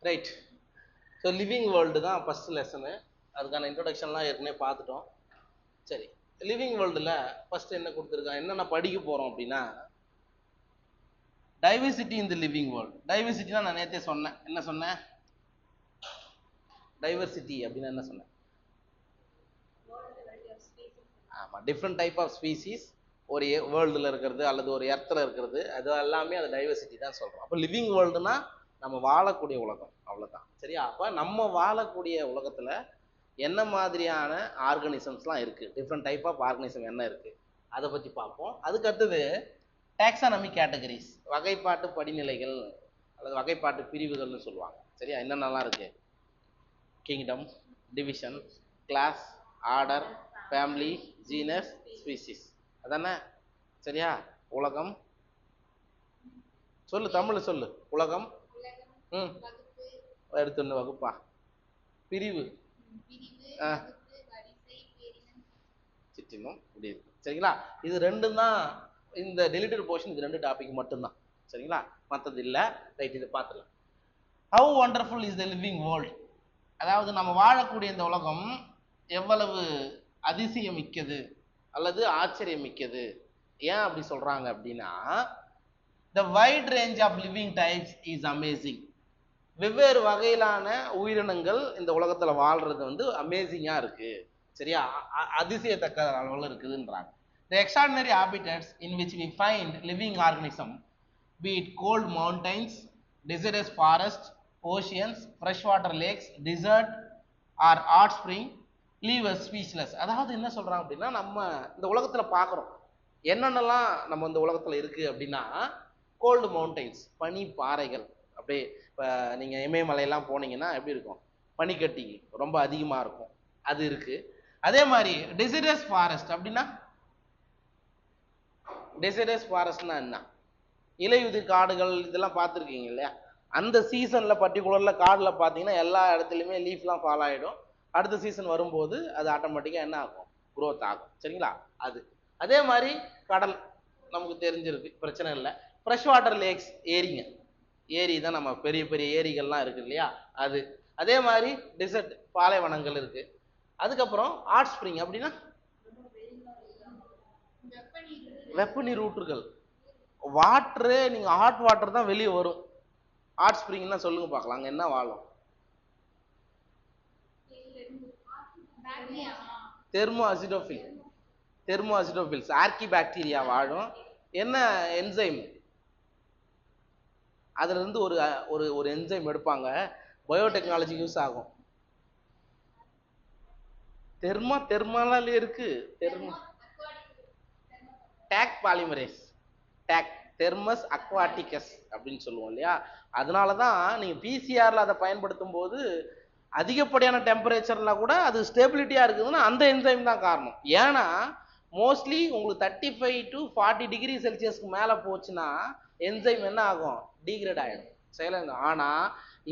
Right. So living world தான் first lesson. அதுக்கான இன்ட்ரொடக்ஷன்லாம் ஏற்கனவே பார்த்துட்டோம். சரி, லிவிங் வேர்ல்டில் ஃபர்ஸ்ட் என்ன கொடுத்துருக்கான், என்னென்ன படிக்க போகிறோம் அப்படின்னா, diversity in the living world. டைவர்சிட்டினா நான் நேற்றே சொன்னேன். என்ன சொன்னேன்? டைவர்சிட்டி அப்படின்னா என்ன சொன்னேன்? ஆமாம், டிஃப்ரெண்ட் டைப் ஆஃப் ஸ்பீசிஸ் ஒரு வேர்ல்டில் இருக்கிறது அல்லது ஒரு எர்த்தில் இருக்கிறது, அது எல்லாமே அது டைவர்சிட்டி தான் சொல்கிறோம். அப்போ லிவிங் வேர்ல்டுனா நம்ம வாழக்கூடிய உலகம், அவ்வளோதான். சரியா? அப்போ நம்ம வாழக்கூடிய உலகத்தில் என்ன மாதிரியான ஆர்கனிசம்ஸ்லாம் இருக்குது, டிஃப்ரெண்ட் டைப் ஆஃப் ஆர்கனிசம் என்ன இருக்குது, அதை பற்றி பார்ப்போம். அதுக்கு அடுத்தது டாக்ஸானமி கேட்டகரிஸ், வகைப்பாட்டு படிநிலைகள் அல்லது வகைப்பாட்டு பிரிவுகள்னு சொல்லுவாங்க. சரியா? என்னென்னலாம் இருக்குது? Kingdom, division, class, order, family, genus, species. அதானே? சரியா? உலகம் சொல்லு, தமிழ் சொல்லு. உலகம், ம், எடுத்துன்னு வகுப்பா, பிரிவு, சிற்றினம், இப்படி இருக்கு. சரிங்களா? இது ரெண்டும் தான் இந்த டெலிட்டட் போர்ஷன். இது ரெண்டு டாபிக் மட்டும்தான். சரிங்களா? மற்றது இல்லை. ரைட், இதை பார்த்துக்கலாம். How wonderful is the living world. அதாவது நம்ம வாழக்கூடிய இந்த உலகம் எவ்வளவு அதிசயம் மிக்கது அல்லது ஆச்சரியம் மிக்கது. ஏன் அப்படி சொல்றாங்க அப்படின்னா, the wide range of living types is amazing. வெவ்வேறு வகையிலான உயிரினங்கள் இந்த உலகத்துல வாழ்றது வந்து அமேசிங்கா இருக்கு. சரியா? அதிசயத்தக்க அளவில் இருக்குதுன்றாங்க. The extraordinary habitats in which we find living organisms, be it cold mountains, deciduous forests, oceans, freshwater lakes, desert or hot spring, leave us speechless. அதாவது என்ன சொல்றாங்க அப்படின்னா, நம்ம இந்த உலகத்துல பார்க்குறோம் என்னென்னலாம் நம்ம இந்த உலகத்துல இருக்கு அப்படின்னா, கோல்டு மவுண்டைன்ஸ், பனி பாறைகள். அப்படியே இப்போ நீங்கள் இமயமலையெல்லாம் போனீங்கன்னா எப்படி இருக்கும், பனிக்கட்டி ரொம்ப அதிகமாக இருக்கும், அது இருக்கு. அதே மாதிரி டெசிடஸ் ஃபாரஸ்ட் அப்படின்னா, டெசிடஸ் ஃபாரஸ்ட்னா என்ன, இலையுதிர் காடுகள், இதெல்லாம் பார்த்துருக்கீங்க இல்லையா? அந்த சீசனில் பர்டிகுலரில் காடில் பார்த்தீங்கன்னா எல்லா இடத்துலையுமே லீஃப்லாம் ஃபால் ஆகிடும். அடுத்த சீசன் வரும்போது அது ஆட்டோமேட்டிக்காக என்ன ஆகும், க்ரோத் ஆகும். சரிங்களா? அது அதே மாதிரி கடல் நமக்கு தெரிஞ்சிருக்கு, பிரச்சனை இல்லை. ஃப்ரெஷ் வாட்டர் லேக்ஸ், ஏரிங்க, ஏரி தான் நம்ம பெரிய பெரிய ஏரிகள்லாம் இருக்கு இல்லையா, அது. அதே மாதிரி டெசர்ட், பாலைவனங்கள் இருக்கு. அதுக்கப்புறம் ஹாட் ஸ்ப்ரிங் அப்படின்னா வெப்ப நீர் ஊற்றுகள். வாட்டரு, நீங்கள் ஹாட் வாட்டர் தான் வெளியே வரும். ஹாட் ஸ்ப்ரிங்னா சொல்லுங்க பார்க்கலாம், அங்கே என்ன வாழும்? Thermo acidophile, thermo acidophiles, archaebacteria வாழும். என்ன என்சைம், அதுல இருந்து ஒரு ஒரு ஒரு என்சைம் எடுப்பாங்க, பயோடெக்னாலஜி யூஸ் ஆகும். தெர்மால இருக்கு, thermo Taq polymerase, Taq Thermus aquaticus அப்படின்னு சொல்லுவோம் இல்லையா? அதனால தான் நீங்கள் பிசிஆரில் அதை பயன்படுத்தும் போது அதிகப்படியான டெம்பரேச்சர்ல கூட அது ஸ்டெபிலிட்டியாக இருக்குதுன்னா அந்த என்சைம் தான் காரணம். ஏன்னா மோஸ்ட்லி உங்களுக்கு 35 to 40 டிகிரி செல்சியஸ்க்கு மேலே போச்சுன்னா என்சைம் என்ன ஆகும், டீக்ரேட் ஆகிடும், செயல். ஆனால்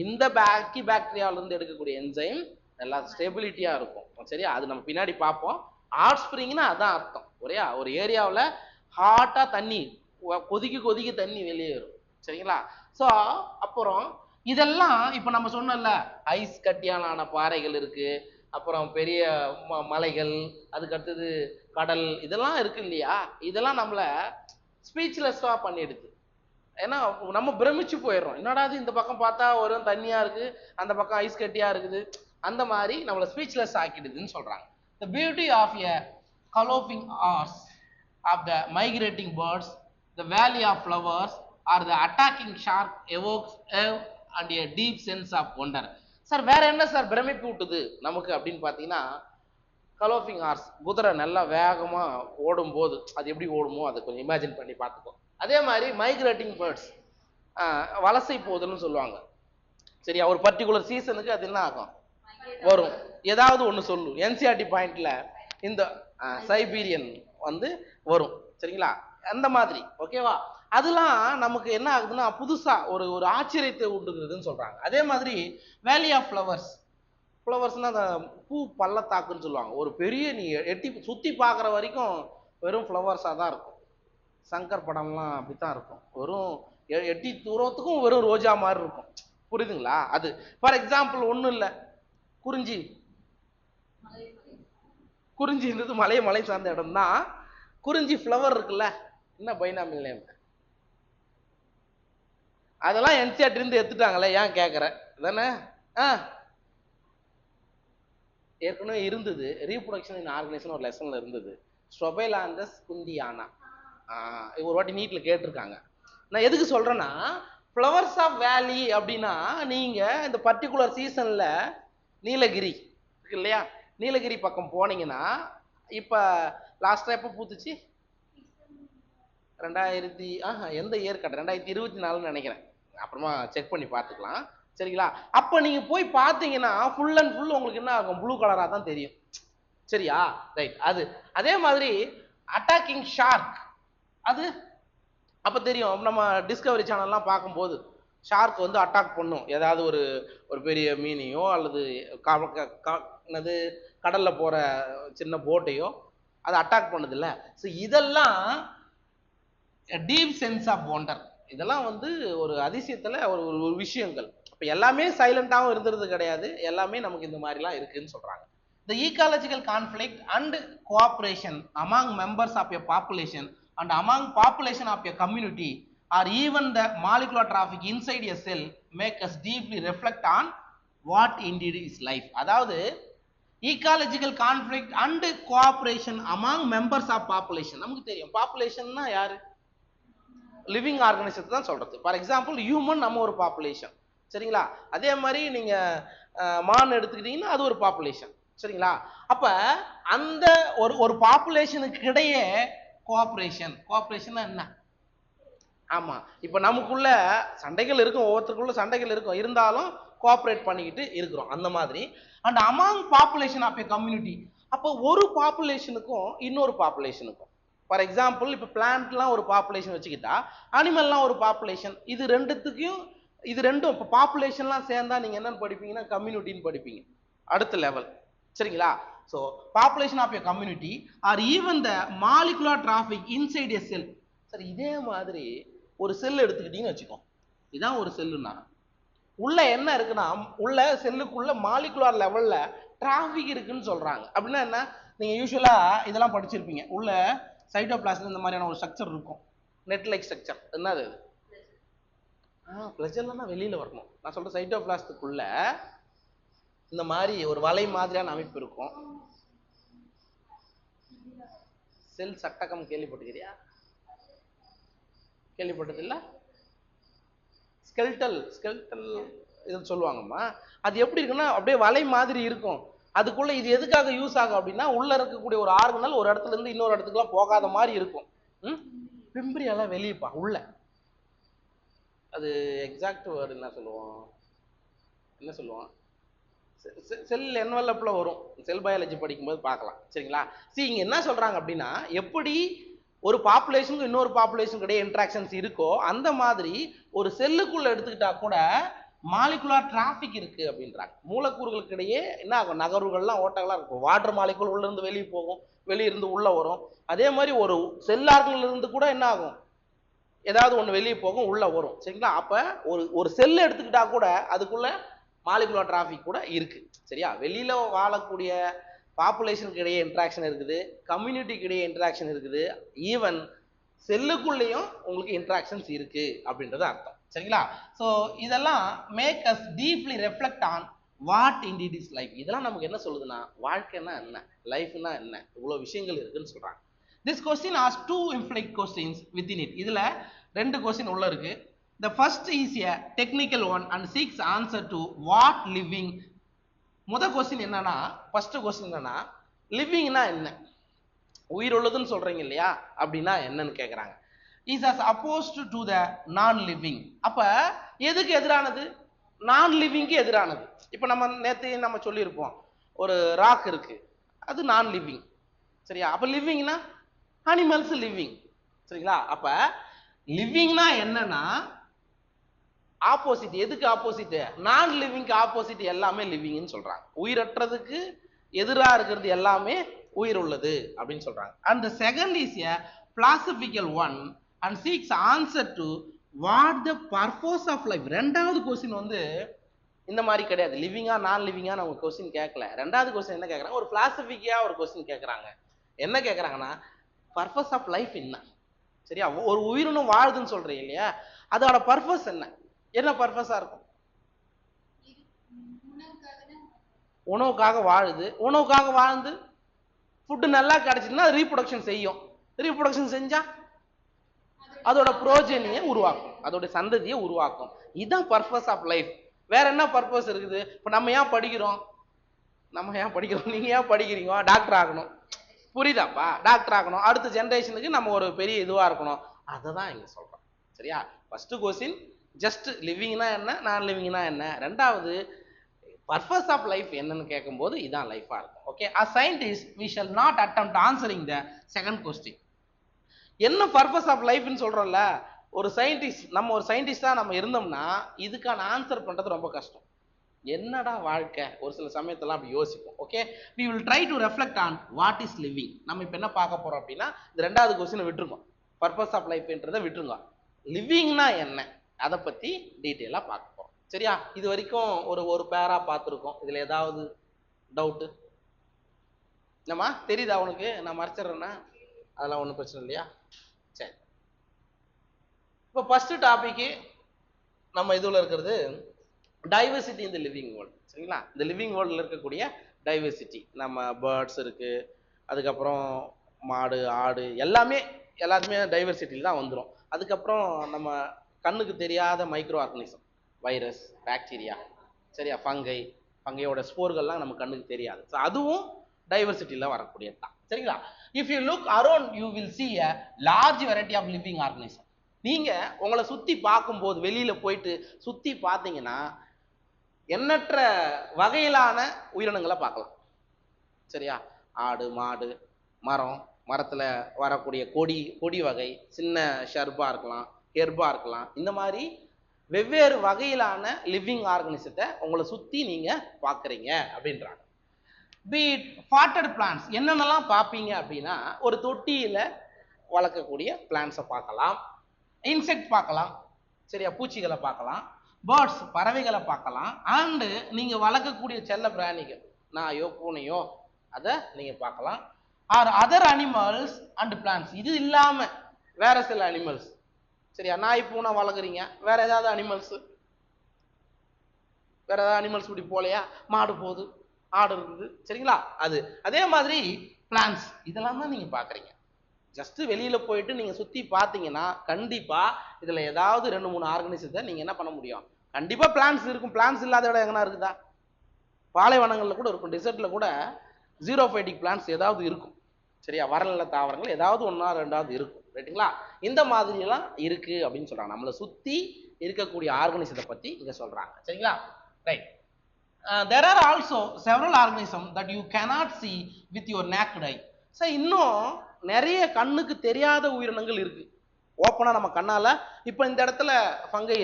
இந்த பாக்டீரியாவிலேருந்து எடுக்கக்கூடிய என்சைம் நல்லா ஸ்டெபிலிட்டியாக இருக்கும். சரியா? அது நம்ம பின்னாடி பார்ப்போம். ஹாட் ஸ்ப்ரிங்னா அதான் அர்த்தம். ஒரு ஏரியாவில் ஹாட்டாக தண்ணி கொதிக்க கொதிக்க தண்ணி வெளியேறும். சரிங்களா? ஸோ அப்புறம் இதெல்லாம் இப்போ நம்ம சொன்னோம்ல, ஐஸ் கட்டியாலான பாறைகள் இருக்கு, அப்புறம் பெரிய மலைகள், அதுக்கு அடுத்தது கடல், இதெல்லாம் இருக்கு இல்லையா? இதெல்லாம் நம்மள ஸ்பீச்லெஸ்ஸா பண்ணிடுது. ஏன்னா நம்ம பிரமிச்சு போயிடுறோம், என்னடா இந்த பக்கம் பார்த்தா ஒரு தண்ணியா இருக்கு, அந்த பக்கம் ஐஸ் கட்டியா இருக்குது, அந்த மாதிரி நம்மளை ஸ்பீச்லெஸ் ஆக்கிடுதுன்னு சொல்றாங்க. The beauty of a galloping horse, of the migrating birds, the valley of flowers, or the attacking shark evokes awe and a deep sense of wonder. Sir வேற என்ன சார் பிரமிப்பு ஊட்டுது நமக்கு அப்படின்னு பார்த்தீங்கன்னா, கலோஃபிங் ஹார்ஸ், குதிரை நல்லா வேகமா ஓடும் போது அது எப்படி ஓடுமோ அதை கொஞ்சம் இமேஜின் பண்ணி பார்த்துக்கோ. அதே மாதிரி மைக்ரேட்டிங் பேர்ட்ஸ், வலசை போதல்னு சொல்லுவாங்க. சரியா? ஒரு பர்டிகுலர் சீசனுக்கு அது என்ன ஆகும், வரும். ஏதாவது ஒன்று சொல்லும், என்சிஆர்டி பாயிண்ட்ல இந்த சைபீரியன் வந்து வரும். சரிங்களா? அந்த மாதிரி. ஓகேவா? அதெல்லாம் நமக்கு என்ன ஆகுதுன்னா புதுசா ஒரு ஒரு ஆச்சரியத்தை ஊட்டுகிறதுன்னு சொல்றாங்க. அதே மாதிரி வேலி ஆஃப் ஃப்ளவர்ஸ், ஃப்ளவர்ஸ்னா அந்த பூ பள்ளத்தாக்குன்னு சொல்லுவாங்க. ஒரு பெரிய நீ எட்டி சுற்றி பார்க்குற வரைக்கும் வெறும் ஃப்ளவர்ஸாக தான் இருக்கும். சங்கர் படம்லாம் அப்படித்தான் இருக்கும், வெறும் எட்டி தூரத்துக்கும் வெறும் ரோஜா மாதிரி இருக்கும். புரியுதுங்களா? அது ஃபார் எக்ஸாம்பிள் ஒண்ணும் இல்ல, குறிஞ்சி. குறிஞ்சின்றது மலை சார்ந்த இடம் தான். குறிஞ்சி ஃப்ளவர் இருக்குல்ல, என்ன பைனாமியல் நேம்? அதெல்லாம் என்சிஆர்டி இருந்து எடுத்துட்டாங்களே, ஏன் கேக்குற தானே? ஏற்கனவே இருந்தது, ரீப்ரொடக்ஷன் இன் ஆர்கனைசேஷன் ஒரு லெசன்ல இருந்தது, ஸ்ட்ரோபைலாந்தஸ் குந்தியானா. ஒரு வாட்டி நீட்ல கேட்டிருக்காங்க. நான் எதுக்கு சொல்றேன்னா, ஃப்ளவர்ஸ் ஆஃப் வேலி அப்படின்னா நீங்க இந்த பர்டிகுலர் சீசன்ல நீலகிரி இருக்கு இல்லையா, நீலகிரி பக்கம் போனீங்கன்னா, இப்ப லாஸ்டா எப்ப பூத்துச்சு? 2000 எந்த இயர் கட்ட 2024 நினைக்கிறேன், அப்புறமா செக் பண்ணி பார்த்துக்கலாம். சரிங்களா? அப்ப நீங்க போய் பார்த்தீங்கன்னா ஃபுல் அண்ட் ஃபுல் உங்களுக்கு என்ன ஆகும்? ப்ளூ கலரா தான் தெரியும். சரியா? ரைட். அது அதே மாதிரி அட்டாக்கிங் ஷார்க், அது அப்ப தெரியும். நம்ம டிஸ்கவரி சேனல்லாம் பார்க்கும்போது ஷார்க் வந்து அட்டாக் பண்ணும், ஏதாவது ஒரு பெரிய மீனையோ அல்லது என்னது கடல்ல போற சின்ன போட்டையோ அது அட்டாக் பண்ணுது இல்ல. ஸோ இதெல்லாம் டீப் சென்ஸ் ஆஃப் ஒண்டர். இதெல்லாம் வந்து ஒரு அதிசயத்துல ஒரு விஷயங்கள். இப்ப எல்லாமே சைலண்டாவும் இருந்துறது கிடையாது, எல்லாமே நமக்கு இந்த மாதிரிலாம் இருக்குன்னு சொல்றாங்க. The ecological conflict and cooperation among members of a population and among population of a community or even the molecular traffic inside a cell make us deeply reflect on what indeed is life. அதாவது ecological conflict and cooperation among members of population. நமக்கு தெரியும் பாப்புலேஷன்னா யாரு? Living organisation தான் சொல்றது. For example human நம்ம ஒரு population. சரிங்களா? அதே மாதிரி நீங்க மான் எடுத்துக்கிட்டீங்கன்னா அது ஒரு பாப்புலேஷன். சரிங்களா? அப்ப அந்த ஒரு பாப்புலேஷனுக்கு இடையே கோஆபரேஷன் என்ன? ஆமா, இப்ப நமக்குள்ள சண்டைகள் இருக்கும், ஒவ்வொருத்தருக்குள்ள சண்டைகள் இருக்கும், இருந்தாலும் கோஆபரேட் பண்ணிக்கிட்டு இருக்கிறோம் அந்த மாதிரி. And among population of a community, அப்போ ஒரு பாப்புலேஷனுக்கும் இன்னொரு பாப்புலேஷனுக்கும், ஃபார் எக்ஸாம்பிள் இப்போ பிளான்ட்லாம் ஒரு பாப்புலேஷன் வச்சுக்கிட்டா, அனிமல்லாம் ஒரு பாப்புலேஷன். இது ரெண்டும் இப்போ பாப்புலேஷன்லாம் சேர்ந்தா நீங்க என்னன்னு படிப்பீங்கன்னா கம்யூனிட்டின்னு படிப்பீங்க அடுத்த லெவல். சரிங்களா? So population of a community or even the molecular traffic inside a cell. சரி, இதே மாதிரி ஒரு செல் எடுத்துக்கிட்டீங்கன்னு வச்சுக்கோ, இதான் ஒரு செல்லுன்னா உள்ள என்ன இருக்குன்னா, உள்ள செல்லுக்குள்ள மாலிகுலர் லெவல்ல டிராஃபிக் இருக்குன்னு சொல்றாங்க. அப்படின்னா என்ன? நீங்க யூஸ்வலா இதெல்லாம் படிச்சிருப்பீங்க, உள்ள சைட்டோபிளாஸ்ம் இந்த மாதிரியான ஒரு ஸ்ட்ரக்சர் இருக்கும், நெட் லைக் ஸ்ட்ரக்சர். என்னது? பிளஜர்லாம் வெளியில வரணும். நான் சொல்ற சைட்டோபிளாஸ்டுக்குள்ள இந்த மாதிரி ஒரு வலை மாதிரியான அமைப்பு இருக்கும். செல் சட்டகம் கேள்விப்பட்டுக்கிறியா? கேள்விப்பட்டது இல்ல? ஸ்கெல்டல் இது சொல்லுவாங்கம்மா. அது எப்படி இருக்குன்னா அப்படியே வலை மாதிரி இருக்கும். அதுக்குள்ள இது எதுக்காக யூஸ் ஆகும் அப்படின்னா, உள்ள இருக்கக்கூடிய ஒரு ஆர்கனல் ஒரு இடத்துல இருந்து இன்னொரு இடத்துக்குலாம் போகாத மாதிரி இருக்கும். பிம்பிரியெல்லாம் வெளியப்பா உள்ள. அது எக்ஸாக்ட் வேர்டு என்ன சொல்லுவோம்? செல் என்வலப்ல வரும், செல் பயாலஜி படிக்கும்போது பார்க்கலாம். சரிங்களா? இங்க என்ன சொல்றாங்க அப்படின்னா, எப்படி ஒரு பாப்புலேஷனுக்கு இன்னொரு பாப்புலேஷன் கிடையாது இன்ட்ராக்ஷன்ஸ் இருக்கோ, அந்த மாதிரி ஒரு செல்லுக்குள்ள எடுத்துக்கிட்டா கூட மாலிகுலர் டிராஃபிக் இருக்கு அப்படின்றாங்க. மூலக்கூறுகளுக்கு இடையே என்ன ஆகும்? நகர்வுகள்லாம் ஓட்டங்கள்லாம் இருக்கும். வாட்டர் மாலிகுல் உள்ள இருந்து வெளியே போகும், வெளியிருந்து உள்ள வரும். அதே மாதிரி ஒரு செல் ஆர்கன்ல இருந்து கூட என்ன ஆகும்? ஏதாவது ஒன்று வெளியே போகும், உள்ள வரும். சரிங்களா? அப்ப ஒரு செல் எடுத்துக்கிட்டா கூட அதுக்குள்ள மாலிகுலர் டிராஃபிக் கூட இருக்கு. சரியா? வெளியில வாழக்கூடிய பாப்புலேஷனுக்கு இடையே இன்ட்ராக்ஷன் இருக்குது, கம்யூனிட்டிக்கு இடையே இன்ட்ராக்ஷன் இருக்குது, ஈவன் செல்லுக்குள்ளேயும் உங்களுக்கு இன்ட்ராக்ஷன்ஸ் இருக்கு அப்படின்றது அர்த்தம். சரிங்களா? ஸோ இதெல்லாம் make us deeply reflect on what indeed is life. இதெல்லாம் நமக்கு என்ன சொல்லுதுன்னா, வாழ்க்கைன்னா என்ன, லைஃப்னா என்ன, இவ்வளோ விஷயங்கள் இருக்குன்னு சொல்றாங்க. This question has two implied questions within it. இதுல 2 கொஸ்டின் உள்ள இருக்கு. The first is a technical one and seeks answer to what living. முதல் கொஸ்டின் என்னன்னா, ஃபர்ஸ்ட் கொஸ்டின் என்னன்னா, லிவிங்னா என்ன, உயிர் உள்ளதுன்னு சொல்றீங்க இல்லையா, அப்படின்னா என்னன்னு கேக்குறாங்க. Is as opposed to the நான் லிவிங். அப்ப எதுக்கு எதிரானது? நான் லிவிங்க்கு எதிரானது. இப்ப நம்ம சொல்லியிருப்போம், ஒரு ராக் இருக்கு, அது நான் லிவிங். சரியா? அப்ப லிவிங்னா அனிமல்ஸ் லிவிங். சரிங்களா? அப்ப லிவிங்னா என்னன்னா ஆப்போசிட். எதுக்கு ஆப்போசிட்? நான் லிவிங்க்கு ஆப்போசிட் எல்லாமே லிவிங்னு சொல்றாங்க. உயிரற்றதுக்கு எதிராக இருக்கிறது எல்லாமே உயிர் உள்ளது அப்படின்னு சொல்றாங்க. And the second is a philosophical one and seeks answer to what the purpose of life. ரெண்டாவது கொஸ்டின் வந்து இந்த மாதிரி கிடையாது, லிவிங்கா நான் லிவிங்கா நம்ம கொஸ்டின் கேட்கல. ரெண்டாவது கொஸ்டின் என்ன கேட்குறாங்க, ஒரு பிலாசபிக்கா ஒரு கொஸ்டின் கேட்குறாங்க. என்ன கேட்குறாங்கன்னா, பர்பஸ் ஆஃப் லைஃப் என்ன. சரியா, ஒரு உயிரினும் வாழுதுன்னு சொல்றீங்க இல்லையா, அதோட பர்பஸ் என்ன, என்ன பர்பஸா இருக்கும்? உணவுக்காக வாழுது. உணவுக்காக வாழ்ந்து ஃபுட்டு நல்லா கிடைச்சிதுன்னா ரீப்ரொடக்ஷன் செய்யும். ரீப்ரொடக்ஷன் செஞ்சா அதோட புரோஜனியை உருவாக்கும், அதோட சந்ததியை உருவாக்கும். இதுதான் பர்பஸ் ஆஃப் லைஃப். வேற என்ன பர்பஸ் இருக்குது? இப்போ நம்ம ஏன் படிக்கிறோம், நீங்க ஏன் படிக்கிறீங்க? டாக்டர் ஆகணும், புரியுதாப்பா? டாக்டர் ஆகணும், அடுத்த ஜென்ரேஷனுக்கு நம்ம ஒரு பெரிய இதுவா இருக்கணும். அதை தான் இங்க சொல்றோம். சரியா, ஃபர்ஸ்ட் கொஸ்டின் ஜஸ்ட் லிவிங்னா என்ன, நான் லிவிங்னா என்ன. ரெண்டாவது பர்பஸ் ஆஃப் லைஃப் என்னன்னு கேட்கும்போது இதான் லைஃபா இருக்கும். Okay, as scientists we shall not attempt answering the second question. என்ன பர்பஸ் ஆஃப் லைஃப்னு சொல்றோம்ல, ஒரு சயின்டிஸ்ட், நம்ம ஒரு சயின்டிஸ்டா நம்ம இருந்தோம்னா இதுக்கான ஆன்சர் பண்றது ரொம்ப கஷ்டம். என்னடா வாழ்க்கை, ஒரு சில சமயத்தெல்லாம் அப்படி யோசிப்போம். Okay, we will try to reflect on what is living. நம்ம இப்போ என்ன பார்க்க போறோம் அப்படின்னா, இந்த ரெண்டாவது கொஸ்டினை விட்டுருங்க, பர்பஸ் ஆஃப் லைஃப்ன்றதை விட்டுருங்க, லிவிங்னா என்ன அதை பத்தி டீட்டெயிலா பார்க்க போறோம். சரியா, இது வரைக்கும் ஒரு பேரா பார்த்துருக்கோம். இதுல ஏதாவது டவுட்டு என்னம்மா தெரியுதா உனக்கு? நான் மறைச்சிடுறேன்னா அதெல்லாம் ஒன்றும் பிரச்சனை இல்லையா? சரி, இப்போ ஃபர்ஸ்ட் டாபிக்கு நம்ம இதுல இருக்கிறது டைவர்சிட்டி இந்த லிவிங் வேர்ல்டு. சரிங்களா, இந்த லிவிங் வேர்ல்டில் இருக்கக்கூடிய டைவர்சிட்டி, நம்ம பேர்ட்ஸ் இருக்கு, அதுக்கப்புறம் மாடு ஆடு எல்லாத்துமே டைவர்சிட்டியில் தான் வந்துடும். அதுக்கப்புறம் நம்ம கண்ணுக்கு தெரியாத மைக்ரோ ஆர்கனிசம், வைரஸ், பாக்டீரியா, சரியா, ஃபங்கையோட ஸ்போர்கள்லாம் நம்ம கண்ணுக்கு தெரியாது. ஸோ அதுவும் டைவர்சிட்டியில் வரக்கூடியது தான். சரிங்களா, if you look around you will see a large variety of living organism. நீங்க உங்களை சுத்தி பார்க்கும்போது, வெளியில போயிட்டு சுத்தி பார்த்தீங்கன்னா எண்ணற்ற வகையிலான உயிரினங்களை பார்க்கலாம். சரியா, ஆடு மாடு, மரத்துல வரக்கூடிய கொடி வகை, சின்ன ஷர்பா இருக்கலாம், ஹெர்பா இருக்கலாம், இந்த மாதிரி வெவ்வேறு வகையிலான லிவிங் ஆர்கனிசத்தை உங்களை சுத்தி நீங்க பாக்குறீங்க அப்படின்றாங்க. பீட் பாட்டட் பிளான்ஸ் என்னென்னலாம் பார்ப்பீங்க அப்படின்னா, ஒரு தொட்டியில வளர்க்கக்கூடிய பிளான்ஸை பார்க்கலாம், இன்செக்ட் பார்க்கலாம், சரியா, பூச்சிகளை பார்க்கலாம், பேர்ட்ஸ் பறவைகளை பார்க்கலாம், அண்டு நீங்க வளர்க்கக்கூடிய செல்ல பிராணிகள் நாயோ பூனையோ அதை நீங்க பார்க்கலாம். Or other animals and plants. இது இல்லாம வேற சில அனிமல்ஸ், சரியா, நாய் பூனை வளர்க்குறீங்க, வேற ஏதாவது அனிமல்ஸ் இப்படி போலையா, மாடு போகுது, ஆடு இருக்குது, சரிங்களா, அதே மாதிரி பிளான்ஸ் இதெல்லாம் தான் நீங்க பாக்குறீங்க. ஜஸ்ட் வெளியில போயிட்டு நீங்க சுத்தி பார்த்தீங்கன்னா கண்டிப்பா இதுல ஏதாவது 2-3 ஆர்கனிசத்தை நீங்க என்ன பண்ண முடியும், கண்டிப்பா பிளான்ஸ் இருக்கும். பிளான்ஸ் இல்லாத இடம் எங்கன்னா இருக்குதா? பாலைவனங்கள்ல கூட இருக்கும், டெசர்ட்ல கூட ஜீரோஃபைட்டிக் பிளான்ஸ் ஏதாவது இருக்கும். சரியா, வரநில தாவரங்கள் ஏதாவது 1-2 இருக்கும். ரைட்டுங்களா, இந்த மாதிரி எல்லாம் இருக்கு அப்படின்னு சொல்றாங்க. நம்மளை சுத்தி இருக்கக்கூடிய ஆர்கனிசத்தை பத்தி இங்க சொல்றாங்க. சரிங்களா, right. There are also several organisms that you cannot see with your naked eye. So இன்னும் நிறைய கண்ணுக்கு தெரியாத உயிரினங்கள் இருக்கு. ஓப்பனா நம்ம கண்ணால இப்போ இந்த இடத்துல ஃபங்கை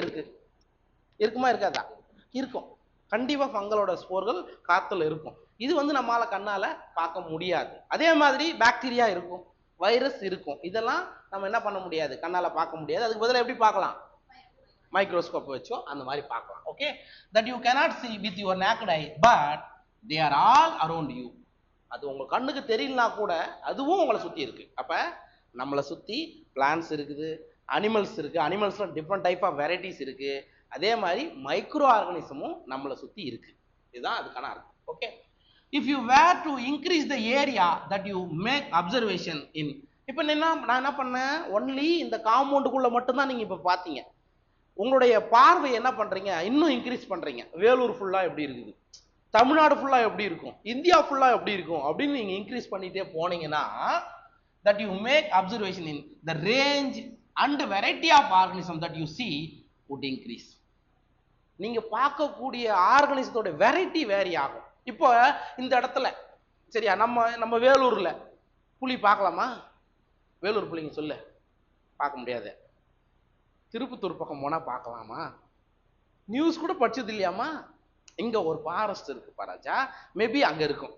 இருக்குமா இருக்காதா? இருக்கும், கண்டிப்பா ஃபங்களோட ஸ்போர்கள் காத்துல இருக்கும். இது நம்மால கண்ணால பார்க்க முடியாது. அதே மாதிரி பாக்டீரியா இருக்கும், வைரஸ் இருக்கும், இதெல்லாம் நம்ம என்ன பண்ண முடியாது, கண்ணால பார்க்க முடியாது. அதுக்கு பதிலாக எப்படி பார்க்கலாம்? மைக்ரோஸ்கோப் வச்சோ அந்த மாதிரி பார்க்கலாம். Okay, that you cannot see with your naked eye but they are all around you. அது உங்க கண்ணுக்கு தெரியலனா கூட அதுவும் உங்களை சுத்தி இருக்கு. அப்ப நம்மளை சுத்தி பிளான்ஸ் இருக்குது, அனிமல்ஸ் இருக்கு, அனிமல்ஸ்ல டிஃப்ரெண்ட் டைப் ஆஃப் வெரைட்டிஸ் இருக்கு, அதே மாதிரி மைக்ரோ ஆர்கனிசமும் நம்மளை சுத்தி இருக்கு. இதுதான் அதுக்கான அர்த்தம். Okay, if you were to increase the area that you make observation in. இப்போ நான் என்ன பண்ணேன், ஒன்லி இந்த காம்பவுண்டுக்குள்ள மட்டும்தான் நீங்க இப்ப பாத்தீங்க. உங்களுடைய பார்வை என்ன பண்றீங்க, இன்னும் இன்க்ரீஸ் பண்றீங்க. வேலூர் ஃபுல்லா எப்படி இருக்குது, தமிழ்நாடு ஃபுல்லா எப்படி இருக்கும், இந்தியா ஃபுல்லா எப்படி இருக்கும் அப்படின்னு நீங்க இன்க்ரீஸ் பண்ணிட்டே போனீங்கன்னா that you make observation in the range and variety of organism that you see would increase. நீங்க பார்க்கக்கூடிய ஆர்கனிசத்தோட வெரைட்டி வேரி ஆகும். இப்போ இந்த இடத்துல சரியா, நம்ம வேலூர்ல புலி பார்க்கலாமா? வேலூர் புலிங்க சொல்லு, பார்க்க முடியாது. திருப்பத்தூர் பக்கம் போனா பார்க்கலாமா? நியூஸ் கூட படிச்சது இல்லையாமா? இங்க ஒரு ஃபாரஸ்ட் இருக்கு பாராஜா, மேபி அங்க இருக்கும்.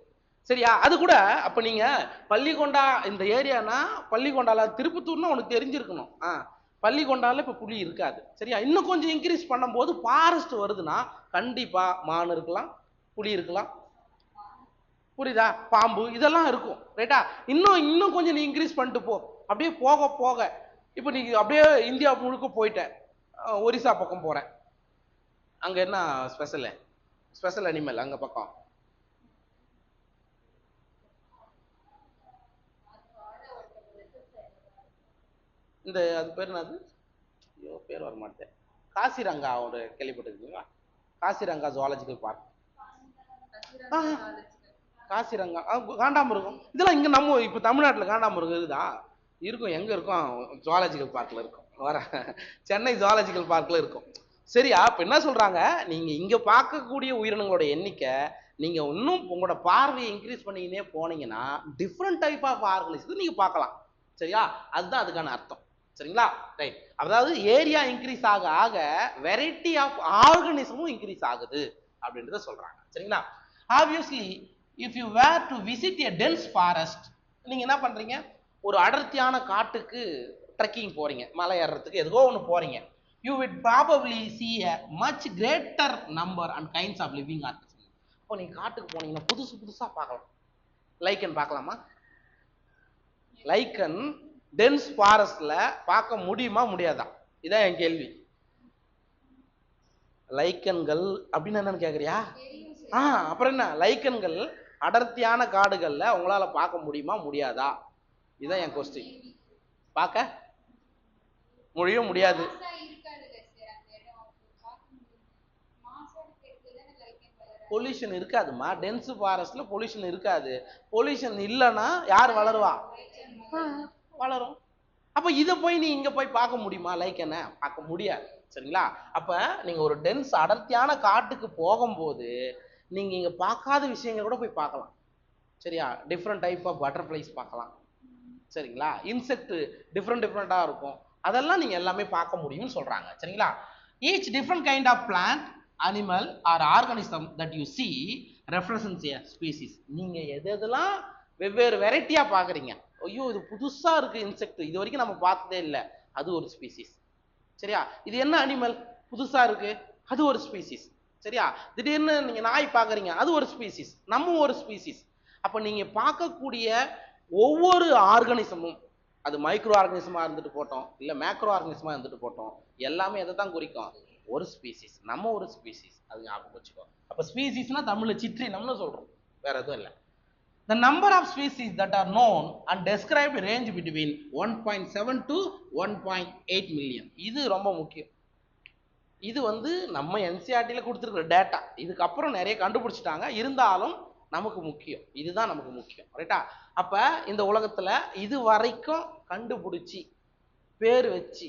சரியா, அது கூட அப்ப நீங்க பள்ளிகொண்டா இந்த ஏரியானா, பள்ளிகொண்டால திருப்பத்தூர்னா உனக்கு தெரிஞ்சிருக்கணும். பள்ளி கொண்டால இப்போ புலி இருக்காது. சரியா, இன்னும் கொஞ்சம் இன்க்ரீஸ் பண்ணும்போது ஃபாரஸ்ட் வருதுன்னா கண்டிப்பா மான் இருக்கலாம், புலி இருக்கலாம், புரியுதா, பாம்பு இதெல்லாம் இருக்கும். ரைட்டா, இன்னும் இன்னும் கொஞ்சம் நீ இன்க்ரீஸ் பண்ணிட்டு போ. அப்படியே போக போக இப்போ நீ அப்படியே இந்தியா முழுக்க போயிட்ட, ஒரிசா பக்கம் போற, அங்க என்ன ஸ்பெஷல் அனிமல் அங்க பக்கம்? இந்த அது பேர் என்னது, ஐயோ பேர் வர மாட்டேன், காசிரங்கா ஒரு கேள்விப்பட்டிருக்கீங்களா? காசிரங்கா ஜுவாலஜிக்கல் பார்க், காசிரங்கா, காண்டாமிருகம் இதெல்லாம் இங்க நம்ம இப்ப தமிழ்நாட்டுல காண்டாமிருகம் இருக்குதா? இருக்கும், எங்க இருக்கும்? ஜுவாலஜிக்கல் பார்க்ல இருக்கும், வர சென்னை ஜுவாலஜிக்கல் பார்க்ல இருக்கும். சரியா, இப்ப என்ன சொல்றாங்க, நீங்க இங்க பார்க்கக்கூடிய உயிரினங்களோட எண்ணிக்கை நீங்க இன்னும் உங்களோட பார்வையை இன்க்ரீஸ் பண்ணிக்கினே போனீங்கன்னா டிஃப்ரெண்ட் டைப் ஆஃப் ஆர்கனைசேஷன் நீங்க பார்க்கலாம். சரியா, அதுதான் அதுக்கான அர்த்தம். சரிங்களா, ரைட். அதாவது ஏரியா இன்க்ரீஸ் ஆக ஆக வெரைட்டி ஆஃப் ஆர்கனிசமும் இன்க்ரீஸ் ஆகுது அப்படின்றத சொல்றாங்க. சரிங்களா, obviously if you were to visit a dense forest, நீங்க என்ன பண்றீங்க, ஒரு அடர்த்தியான காட்டுக்கு ட்ரெக்கிங் போறீங்க, மலை ஏறுறதுக்கு எதுக்கோ ஒன்று போறீங்க, you would probably see a much greater number and kinds of living organisms. இப்போ நீங்க காட்டுக்கு போனீங்கன்னா புதுசா பார்க்கலாம். லைக்கன் பார்க்கலாமா? லைக்கன் டென்ஸ் ஃபாரஸ்ட்ல பார்க்க முடியுமா முடியாதா? இதான் என் கேள்வி. லைக்கன்கள் அப்படின்னு என்னன்னு கேக்குறியா? அப்புறம் என்ன, லைக்கன்கள் அடர்த்தியான காடுகள்ல உங்களால பார்க்க முடியுமா முடியாதா? இதான் என் கொஸ்டின். பார்க்க முடியாது. பொல்யூஷன் இருக்காதுமா, டென்ஸ் ஃபாரஸ்ட்ல பொல்யூஷன் இருக்காது. பொல்யூஷன் இல்லைன்னா யார் வளருவா? வளரும். அப்ப இதை போய் நீ இங்க போய் பார்க்க முடியுமா? லைக் என்ன பார்க்க முடியாது. சரிங்களா, அப்ப நீங்க ஒரு டென்ஸ் அடர்த்தியான காட்டுக்கு போகும்போது நீங்க இங்க பார்க்காத விஷயங்கள் கூட போய் பார்க்கலாம். சரியா, டிஃப்ரெண்ட் டைப் ஆஃப் பட்டர்ஃப்ளைஸ் பார்க்கலாம். சரிங்களா, இன்செக்ட் டிஃப்ரெண்டா இருக்கும், அதெல்லாம் நீங்க எல்லாமே பார்க்க முடியும்னு சொல்றாங்க. சரிங்களா, each different kind of plant, animal or organism that you see represents a species. நீங்க எதெல்லாம் வெவ்வேறு வெரைட்டியா பாக்குறீங்க, ஐயோ இது புதுசா இருக்கு இன்செக்ட், இது வரைக்கும் நம்ம பார்த்ததே இல்லை, அது ஒரு ஸ்பீசிஸ். சரியா, இது என்ன அனிமல் புதுசா இருக்கு, அது ஒரு ஸ்பீசிஸ். சரியா, திடீர்னு நீங்க நாய் பாக்குறீங்க, அது ஒரு ஸ்பீசிஸ், நம்ம ஒரு ஸ்பீசிஸ். அப்ப நீங்க பார்க்கக்கூடிய ஒவ்வொரு ஆர்கானிசமும், அது மைக்ரோ ஆர்கானிசமா இருந்துட்டு போட்டோம், இல்ல மேக்ரோ ஆர்கானிசமா இருந்துட்டு போட்டோம், எல்லாமே எதை தான் குறிக்கும்? ஒரு ஸ்பீசிஸ், நம்ம ஒரு ஸ்பீசிஸ். அது ஞாபகம் வச்சுக்கோ. அப்ப ஸ்பீசிஸ்னா தமிழ்ல சிற்றினம்னு சொல்றோம், வேற எதுவும் இல்லை. The number of species that are known and described range between 1.7 to 1.8 million. இது ரொம்ப முக்கியம். இது நம்ம NCERT-ல கொடுத்துருக்கிற டேட்டா. இதுக்கப்புறம் நிறைய கண்டுபிடிச்சிட்டாங்க, இருந்தாலும் நமக்கு முக்கியம், இதுதான் நமக்கு முக்கியம். ரைட்டா, அப்ப இந்த உலகத்துல இது வரைக்கும் கண்டுபிடிச்சி பேர் வச்சு,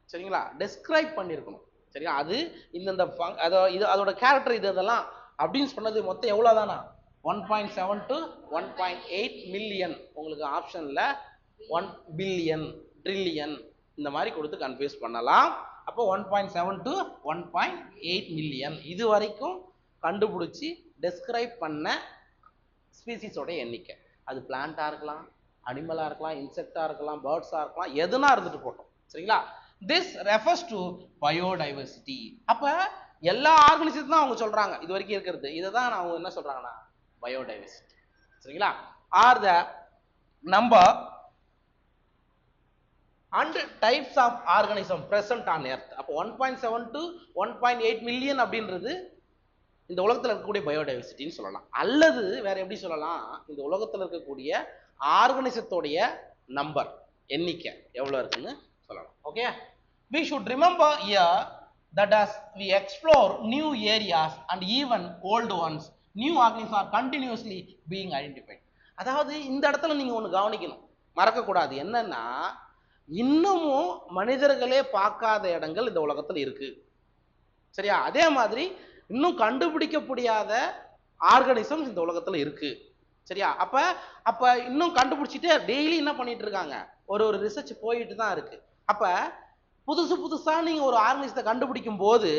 சரிங்களா, டெஸ்கிரைப் பண்ணியிருக்கணும். சரியா, அது இந்த அதோட கேரக்டர் இது இதெல்லாம் அப்படின்னு சொன்னது மொத்தம் எவ்வளவுதானா? 1.7 to 1.8 மில்லியன். உங்களுக்கு ஆப்ஷன்ல 1 பில்லியன், ட்ரில்லியன் இந்த மாதிரி கொடுத்து கன்ஃபியூஸ் பண்ணலாம். அப்போ 1.7 to 1.8 மில்லியன் இது வரைக்கும் கண்டுபிடிச்சி டெஸ்கிரைப் பண்ண ஸ்பீசிஸோட எண்ணிக்கை. அது பிளான்டா இருக்கலாம், அனிமலா இருக்கலாம், இன்செக்டா இருக்கலாம், பேர்ட்ஸா இருக்கலாம், எதுனா இருந்துட்டு போட்டோம். சரிங்களா, this refers to biodiversity. அப்ப எல்லா ஆர்கனிசம் தான் அவங்க சொல்றாங்க இது வரைக்கும் இருக்கிறது, இதை தான் அவங்க என்ன சொல்றாங்கன்னா பயோடைவர்சிட்டி. சரிங்களா, R the number and types of organism present on earth. அப்போ 1.7 to 1.8 மில்லியன் அப்படின்றது இந்த உலகத்தில் இருக்கக்கூடிய பயோடைவர்சிட்டின்னு சொல்லலாம். அல்லது வேற எப்படி சொல்லலாம், இந்த உலகத்தில் இருக்கக்கூடிய ஆர்கனிசத்தோடைய நம்பர் எண்ணிக்கை எவ்வளவு இருக்குன்னு சொல்லலாம். Okay, we should remember here that as we explore new areas and even old ones, new organisms are continuously being identified. அதாவது இந்த இடத்துல நீங்க ஒன்று கவனிக்கணும், மறக்க கூடாது. என்னன்னா, இன்னமும் மனிதர்களே பார்க்காத இடங்கள் இந்த உலகத்தில் இருக்கு. சரியா, அதே மாதிரி இன்னும் கண்டுபிடிக்க முடியாத ஆர்கனிசம் இந்த உலகத்துல இருக்கு. சரியா, அப்ப இன்னும் கண்டுபிடிச்சிட்டு டெய்லி என்ன பண்ணிட்டு இருக்காங்க, ஒரு ரிசர்ச் போயிட்டு தான் இருக்கு. அப்ப புதுசா நீங்க ஒரு ஆர்கனிசத்தை கண்டுபிடிக்கும் போது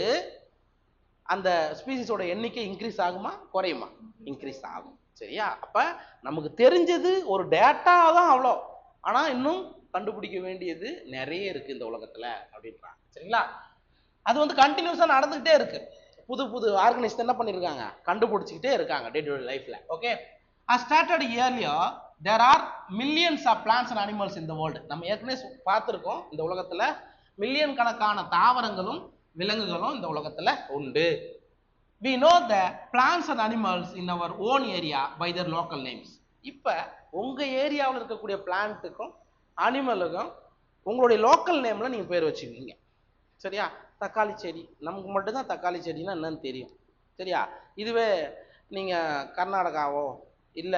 அந்த ஸ்பீசிஸோட எண்ணிக்கை இன்க்ரீஸ் ஆகுமா குறையுமா? இன்க்ரீஸ் ஆகும். சரியா, அப்ப நமக்கு தெரிஞ்சது ஒரு டேட்டா தான் அவ்வளோ, ஆனா இன்னும் கண்டுபிடிக்க வேண்டியது நிறைய இருக்கு இந்த உலகத்துல அப்படின்றாங்க. சரிங்களா? அது வந்து கண்டினியூஸா நடந்துகிட்டே இருக்கு. புது புது ஆர்கனைசேஷன் என்ன பண்ணிருக்காங்க, கண்டுபிடிச்சிக்கிட்டே இருக்காங்க டே டு டே லைஃப்ல. Okay, I started earlier. There are millions of plants and animals in the world. நம்ம ஏற்கனவே பார்த்திருக்கோம், இந்த உலகத்துல மில்லியன் கணக்கான தாவரங்களும் விலங்குகளும் இந்த உலகத்துல உண்டு. We know the plants and animals in our own area by their local names. இப்ப உங்க ஏரியாவில் இருக்கக்கூடிய பிளான்ட்டுக்கும் அனிமலுக்கும் உங்களுடைய லோக்கல் நேம்ல நீங்க பேர் வச்சுக்கீங்க. சரியா? தக்காளி செடி, நமக்கு மட்டும்தான் தக்காளி செடினா என்னன்னு தெரியும். சரியா? இதுவே நீங்க கர்நாடகாவோ இல்ல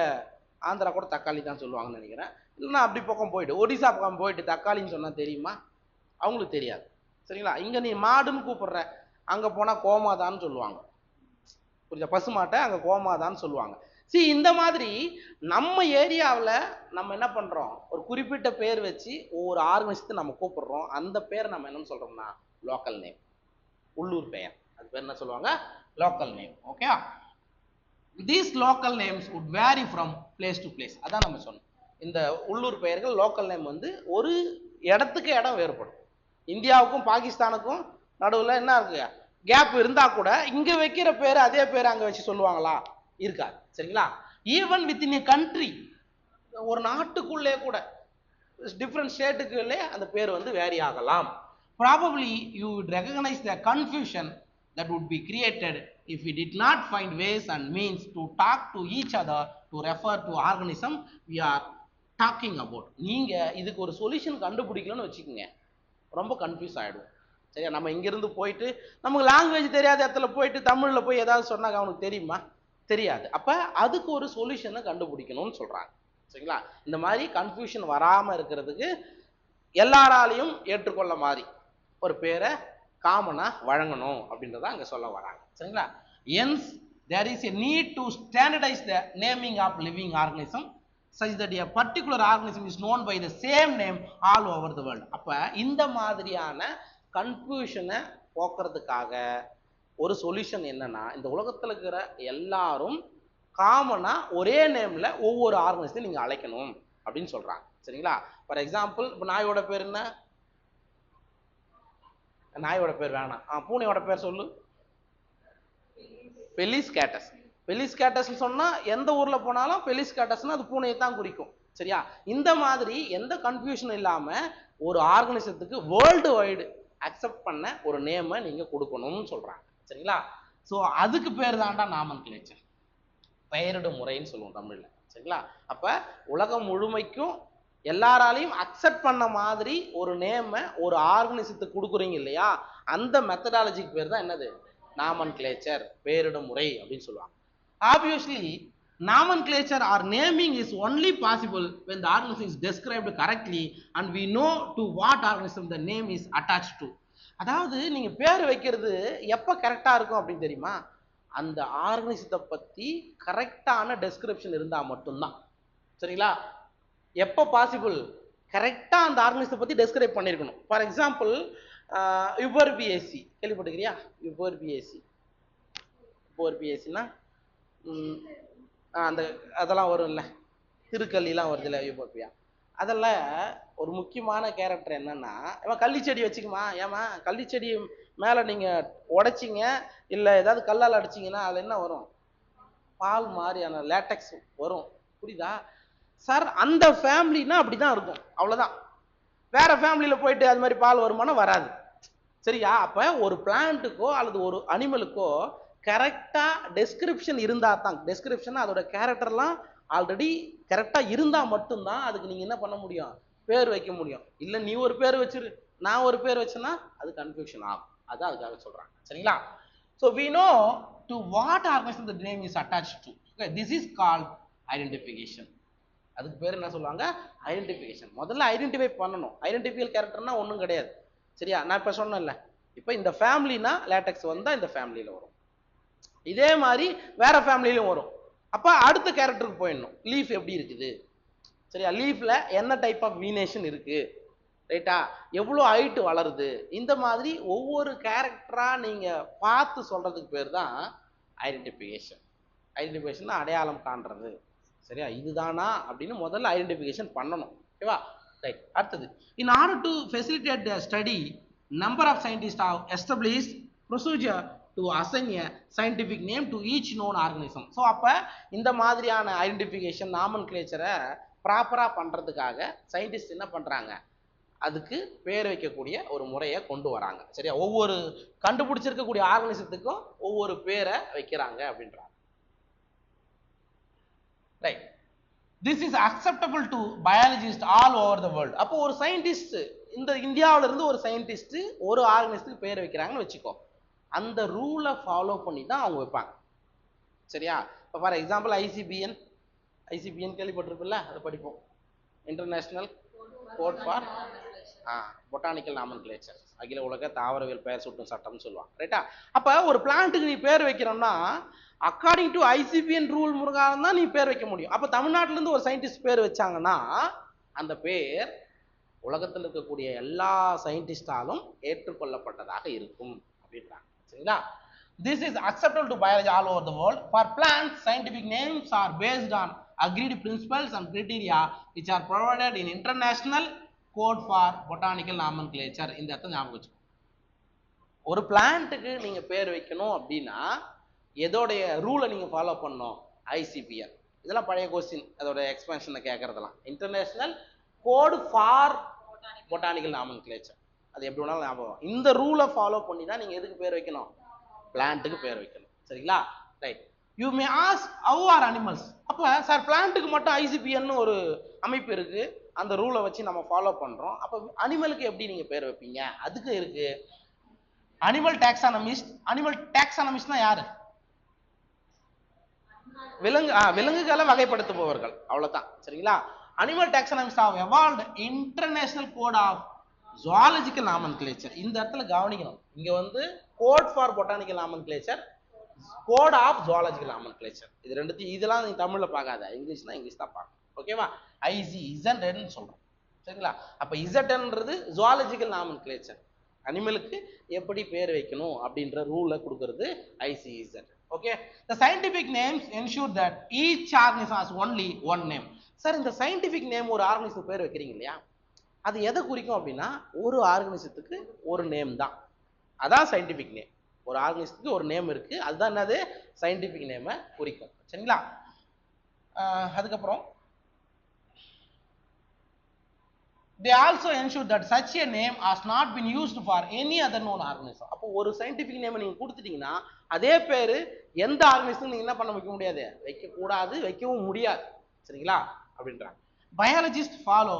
ஆந்திரா கூட தக்காளி தான் சொல்லுவாங்கன்னு நினைக்கிறேன். இல்லைன்னா அப்படி பக்கம் போயிட்டு ஒடிசா பக்கம் போயிட்டு தக்காளின்னு சொன்னா தெரியுமா? அவங்களுக்கு தெரியாது. சரிங்களா? இங்க நீ மாடுன்னு கூப்பிடுற, அங்க போனா கோமாதான்னு சொல்லுவாங்க. புரியுதா? பசுமாட்டை அங்க கோமாதான்னு சொல்லுவாங்க. இந்த மாதிரி நம்ம ஏரியாவில் நம்ம என்ன பண்றோம், ஒரு குறிப்பிட்ட பேர் வச்சு ஒவ்வொரு ஆர்கனைசேஷத்தை நம்ம கூப்பிடுறோம். அந்த பேரை நம்ம என்னன்னு சொல்றோம்னா லோக்கல் நேம், உள்ளூர் பெயர். அது பேர் என்ன சொல்லுவாங்க? Local name. Okay, these local names would vary from place to place. அதான் நம்ம சொன்னோம், இந்த உள்ளூர் பெயர்கள் லோக்கல் நேம் வந்து ஒரு இடத்துக்கு இடம் வேறுபடும். இந்தியாவுக்கும் பாகிஸ்தானுக்கும் நடுவில் என்ன இருக்கு, கேப் இருந்தா கூட இங்க வைக்கிற பேர் அதே பேர் அங்க வச்சு சொல்லுவாங்களா? இருக்காது. சரிங்களா? Even with in a country, ஒரு நாட்டுக்குள்ளே கூட டிஃப்ரெண்ட் ஸ்டேட்டுக்குள்ளே அந்த பேர் வந்து வேரி ஆகலாம். Probably you would recognize the confusion that would be created if we did not find ways and means to talk to each other to refer to organism we are talking about. நீங்க இதுக்கு ஒரு solution கண்டுபிடிக்கலன்னு வச்சுக்கோங்க, ரொம்ப confuse ஆயிடும். சரியா? நம்ம இங்கிருந்து போயிட்டு நமக்கு லாங்குவேஜ் தெரியாத இடத்துல போயிட்டு தமிழ்ல போய் ஏதாவது சொன்னாங்க அவனுக்கு தெரியுமா? தெரியாது. அப்ப அதுக்கு ஒரு சொல்யூஷனை கண்டுபிடிக்கணும்னு சொல்றாங்க. சரிங்களா? இந்த மாதிரி கன்ஃபியூஷன் வராம இருக்கிறதுக்கு எல்லாராலையும் ஏற்றுக்கொள்ள மாதிரி ஒரு பேரை காமனா வழங்கணும் அப்படின்றத அங்க சொல்ல வராங்க. சரிங்களா? hence there is a need to standardize the naming of living organism such that a particular organism is known by the same name all over the world. அப்ப இந்த மாதிரியான கன்ஃபியூஷனை போக்குறதுக்காக ஒரு சொல்யூஷன் என்னன்னா, இந்த உலகத்துல இருக்கிற எல்லாரும் காமனா ஒரே நேம்ல ஒவ்வொரு ஆர்கனைசேஷன் நீங்க அழைக்கணும் அப்படின்னு சொல்றாங்க. சரிங்களா? ஃபார் எக்ஸாம்பிள், இப்ப நாயோட பேர் என்ன? நாயோட பேர் வேணாம், பூனையோட பேர் சொல்லு. பெலிஸ் கேட்டஸ். பெலிஸ் கேட்டஸ் சொன்னா எந்த ஊர்ல போனாலும் பெலிஸ் கேட்டஸ்னா அது பூனையை தான் குறிக்கும். சரியா? இந்த மாதிரி எந்த கன்ஃபியூஷன் இல்லாம ஒரு ஆர்கனைசேஷத்துக்கு வேர்ல்டு வைடு அக்செப்ட் பண்ண ஒரு நேமை நீங்க கொடுக்கணும்னு சொல்றாங்க. சரிங்களா? ஸோ அதுக்கு பேர் தான்டா நாமன்கிளேச்சர், பெயரிடும் முறைன்னு சொல்லுவோம் தமிழ்ல. சரிங்களா? அப்ப உலகம் முழுமைக்கும் எல்லாராலையும் அக்செப்ட் பண்ண மாதிரி ஒரு நேமை ஒரு ஆர்கனைசேஷத்துக்கு கொடுக்குறீங்க இல்லையா, அந்த மெத்தடாலஜிக்கு பேர் தான் என்னது? நாமன்கிளேச்சர், பெயரிடும் முறை அப்படின்னு சொல்லுவாங்க. Obviously nomenclature or naming is only possible when the organism is described correctly and we know to what organism the name is attached to. அதாவது நீங்க பேர் வைக்கிறது எப்ப கரெக்டா இருக்கும் அப்படின்னு தெரியுமா? அந்த ஆர்கனைசத்தை பத்தி கரெக்டான டெஸ்கிரிப்ஷன் இருந்தா மட்டும்தான். சரிங்களா? எப்ப பாசிபிள்? கரெக்டா அந்த ஆர்கனைசத்தை பத்தி டெஸ்கிரைப் பண்ணிருக்கணும். For example, யுபர்பிஏசி கேள்விப்பட்டிருக்கிறியா? யுபர்பிஏசினா அந்த அதெல்லாம் வரும் இல்லை, திருக்கல்லாம் வருது இல்லை, யூபோப்பியா. அதில் ஒரு முக்கியமான கேரக்டர் என்னன்னா, இவன் கள்ளிச்செடி வச்சுக்குமா, ஏமா கள்ளிச்செடி மேலே நீங்கள் உடைச்சிங்க இல்லை ஏதாவது கல்லால் அடிச்சிங்கன்னா அதில் என்ன வரும்? பால் மாதிரியான லேட்டக்ஸ் வரும். புரியுதா சார்? அந்த ஃபேமிலின்னா அப்படி தான் இருக்கும், அவ்வளோதான். வேற ஃபேமிலியில் போயிட்டு அது மாதிரி பால் வருமானம் வராது. சரியா? அப்போ ஒரு பிளான்ட்டுக்கோ அல்லது ஒரு அனிமலுக்கோ கரெக்டா டெஸ்கிரிப்ஷன் இருந்தா தான், டெஸ்கிரிப்ஷன் அதோட கேரக்டர்லாம் ஆல்ரெடி கரெக்டா இருந்தா மட்டும்தான் அதுக்கு நீங்க என்ன பண்ண முடியும், பேர் வைக்க முடியும். இல்ல நீ ஒரு பேர் வச்சிரு, நான் ஒரு பேர் வச்சேன்னா அது கன்ஃபியூஷன் ஆகும். அதான் அதுக்காக சொல்றாங்க. சரிங்களா? So we know to what organism the name is attached to. Okay, this is called identification. அதுக்கு பேர் என்ன சொல்லுவாங்க? ஐடென்டிஃபிகேஷன். முதல்ல ஐடென்டிஃபை பண்ணணும். ஐடென்டிஃபிகல் கேரக்டர்னா ஒன்றும் கிடையாது. சரியா? நான் இப்ப சொன்னேன்ல, இப்ப இந்த ஃபேமிலினா லேட்டக்ஸ் வந்தா இந்த ஃபேமிலியில வரும், இதே மாதிரி வேற ஃபேமிலியிலும் வரும். அப்ப அடுத்த கேரக்டருக்கு போயிடணும். லீஃப் எப்படி இருக்குது? சரியா? லீஃப்ல என்ன டைப் ஆஃப் வீனேஷன் இருக்கு, ரைட்டா? எவ்வளோ ஹைட்டு வளருது, இந்த மாதிரி ஒவ்வொரு கேரக்டரா நீங்க பார்த்து சொல்றதுக்கு பேர் தான் ஐடென்டிஃபிகேஷன். ஐடென்டிஃபிகேஷன் அடையாளம் காண்றது. சரியா? இதுதானா அப்படின்னு முதல்ல ஐடென்டிஃபிகேஷன் பண்ணணும். ஓகேவா? ரைட். அடுத்தது, in order to facilitate the study number of scientists have established procedure to assign a scientific name to each known organism. So அப்போ இந்த மாதிரியான ஐடென்டிஃபிகேஷன் நாமன்கிளேச்சரை ப்ராப்பராக பண்ணுறதுக்காக சயின்டிஸ்ட் என்ன பண்ணுறாங்க, அதுக்கு பேர் வைக்கக்கூடிய ஒரு முறையை கொண்டு வராங்க. சரியா? ஒவ்வொரு கண்டுபிடிச்சிருக்கக்கூடிய ஆர்கனிசத்துக்கும் ஒவ்வொரு பேரை வைக்கிறாங்க அப்படின்றாங்க. Right. This is acceptable to biologist all over the world. அப்போ ஒரு சயின்டிஸ்ட், இந்த இந்தியாவில இருந்து ஒரு சயின்டிஸ்ட் ஒரு ஆர்கனிஸ்டுக்கு பேர் வைக்கிறாங்கன்னு வச்சுக்கோ, அந்த ரூலை ஃபாலோ பண்ணி தான் அவங்க வைப்பாங்க. சரியா? இப்போ ஃபார் எக்ஸாம்பிள் ஐசிபிஎன் கேள்விப்பட்டிருப்பில்ல, அதை படிப்போம். International code for botanical nomenclature, அகில உலக தாவரவியல் பெயர் சூட்டும் சட்டம்னு சொல்லுவாங்க. ரைட்டா? அப்போ ஒரு பிளான்ட்டுக்கு நீ பேர் வைக்கிறோம்னா அக்கார்டிங் டு ஐசிபிஎன் ரூல் முருகாரம் தான் நீ பேர் வைக்க முடியும். அப்போ தமிழ்நாட்டிலேருந்து ஒரு சயின்டிஸ்ட் பேர் வச்சாங்கன்னா அந்த பேர் உலகத்தில் இருக்கக்கூடிய எல்லா சயின்டிஸ்டாலும் ஏற்றுக்கொள்ளப்பட்டதாக இருக்கும் அப்படின்றாங்க. சரிங்களா? This is acceptable to biology all over the world. For plant scientific names are based on agreed principles and criteria which are provided in international code for botanical nomenclature. இந்த இடத்துல ஞாபகம் வச்சுக்கோ. ஒரு பிளான்ட்டுக்கு நீங்க பேர் வைக்கணும் அப்படின்னா எதோடைய ரூலை நீங்க ஃபாலோ பண்ணணும்? ஐசிபிஎன். இதெல்லாம் பழைய கொஸ்டின், அதோட எக்ஸ்பென்ஷனை கேட்கறதெல்லாம். International code for botanical nomenclature, அது எப்படி வேணாலும் ஞாபகம். இந்த ரூலை ஃபாலோ பண்ணி தான் நீங்க எதுக்கு பேர் வைக்கணும்? பிளான்ட்டுக்கு பேர் வைக்கணும். சரிங்களா? Right. You may ask how are animals. அப்போ சார் பிளான்ட்டுக்கு மட்டும் ஐசிபிஎன்னு ஒரு அமைப்பு இருக்கு, அந்த ரூலை வச்சு நம்ம ஃபாலோ பண்றோம், அப்போ அனிமலுக்கு எப்படி நீங்க பேர் வைப்பீங்க? அதுக்கு இருக்கு அனிமல் டாக்ஸானமிஸ்ட். அனிமல் டாக்ஸானமிஸ்ட்னா யாரு? விலங்குகளை வகைப்படுத்துபவர்கள், அவ்வளவுதான். சரிங்களா? Animal taxonomist have evolved international code of zoological nomenclature. இந்த இடத்துல கவனிக்கணும், இங்க வந்து code for botanical nomenclature, code of zoological nomenclature. இது ரெண்டுத்தையும் இதெல்லாம் நீ தமிழ்ல பார்க்காத, இங்கிலீஷ்னா இங்கிலீஷ் தான் பார்க்கணும். ஓகேவா? ICZN சொல்றோம். சரிங்களா? அப்ப இசட்ன்றது ஜுவாலஜிக்கல் நாமன்கிளேச்சர், அனிமலுக்கு எப்படி பேர் வைக்கணும் அப்படின்ற ரூலை கொடுக்கிறது ICZ. Okay? the scientific names ensure that each organism has only one name. Sir, இந்த சயின்டிபிக் நேம் ஒரு ஆர்கனிசம் பேர் வைக்கிறீங்க இல்லையா, அது எதை குறிக்கும் அப்படின்னா ஒரு ஆர்கனிசத்துக்கு ஒரு நேம் தான், அதான் சயின்டிபிக் நேம். ஒரு ஆர்கனிசத்துக்கு ஒரு நேம் இருக்கு, அதுதான் என்னது? சயின்டிபிக் நேமை குறிக்கும். சரிங்களா? அதுக்கப்புறம் they also ensure that such a name has not been used for any other known organism. அப்போ ஒரு சயின்டிபிக் நேமை நீங்க கொடுத்துட்டீங்கன்னா அதே பேரு எந்த ஆர்கனிசம் நீங்க என்ன பண்ண வைக்க முடியாது, வைக்க கூடாது, வைக்கவும் முடியாது. சரிங்களா? அப்படின்றாங்க. Biologist follow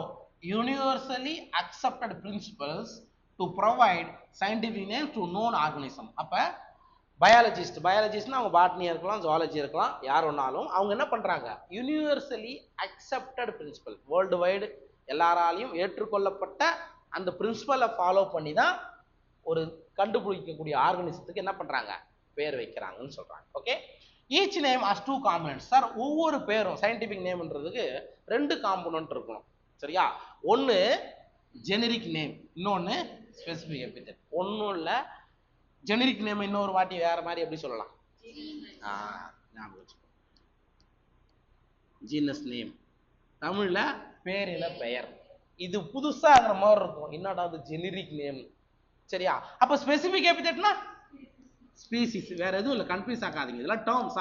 universally accepted principles to provide scientific name to known organism. அப்ப பயாலஜிஸ்ட்னா அவங்க பாட்னியா இருக்கலாம், ஜுவாலஜி இருக்கலாம், யார் ஒன்னாலும் அவங்க என்ன பண்றாங்க? Universally accepted principle, world wide எல்லாராலையும் ஏற்றுக்கொள்ளப்பட்ட அந்த பிரின்சிபலை ஃபாலோ பண்ணி தான் ஒரு கண்டுபிடிக்கக்கூடிய ஆர்கனிசத்துக்கு என்ன பண்றாங்க? பேர் வைக்கிறாங்கன்னு சொல்றாங்க. Okay? Each name has two components. Sir, ஒவ்வொரு பேரும் சயின்டிபிக் நேம்ன்றதுக்கு ரெண்டு காம்பனன்ட் இருக்கணும். சரியா? ஒன்னு ஜெனரிக் நேம், இன்னொன்னு ஸ்பெசிபிக் எபிதெட். ஒன்றும் இல்லை, ஜெனரிக் நேம் இன்னொரு வாட்டி வேற மாதிரி எப்படி சொல்லலாம்? ஜீனஸ் நேம், தமிழ்ல பேரின பெயர். இது புதுசாகிற மாதிரி இருக்கும், என்னடா அது ஜெனரிக் நேம். சரியா? அப்ப ஸ்பெசிபிக் எபிதெட்னா ஸ்பீசிஸ், வேற எதுவும் இல்லை, கன்ஃபியூஸ் ஆகாதீங்க. இதெல்லாம் டேர்ம்ஸ்,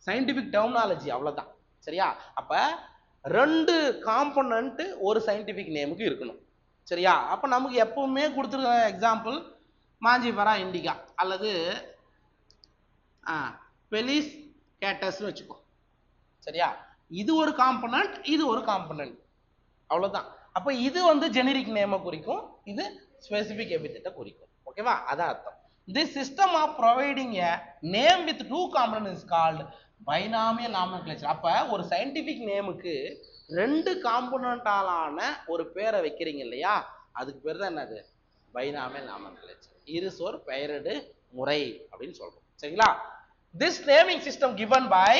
சயின்டிபிக் டெர்மினாலஜி, அவ்வளவுதான். சரியா? அப்ப ரெண்டு காம்பனன்ட் ஒரு சயின்டிபிக் நேமுக்கு இருக்கணும். சரியா? அப்ப நமக்கு எப்பவுமே கொடுத்துருக்க எக்ஸாம்பிள் மாஞ்சிபரா இண்டிகா அல்லது பெலிஸ் கேட்டஸ்னு வச்சுக்கோ. சரியா? இது ஒரு காம்பனன்ட், இது ஒரு காம்பனன்ட், அவ்வளவுதான். அப்ப இது வந்து ஜெனரிக் நேமை குறிக்கும், இது ஸ்பெசிபிக் எபிதெட்டை குறிக்கும். ஓகேவா? அதான் அர்த்தம். This system of providing a name with two components is called binomial nomenclature. அப்ப ஒரு சயின்டிபிக் நேமுக்கு ரெண்டு காம்பனண்டாலான ஒரு பேரை வைக்கிறீங்க இல்லையா, அதுக்கு பேர் தான் என்னது? பைனாமியல் நாமென்கிளேச்சர், இருசொற் பெயரிடு முறை அப்படின்னு சொல்றோம். சரிங்களா? This naming system given by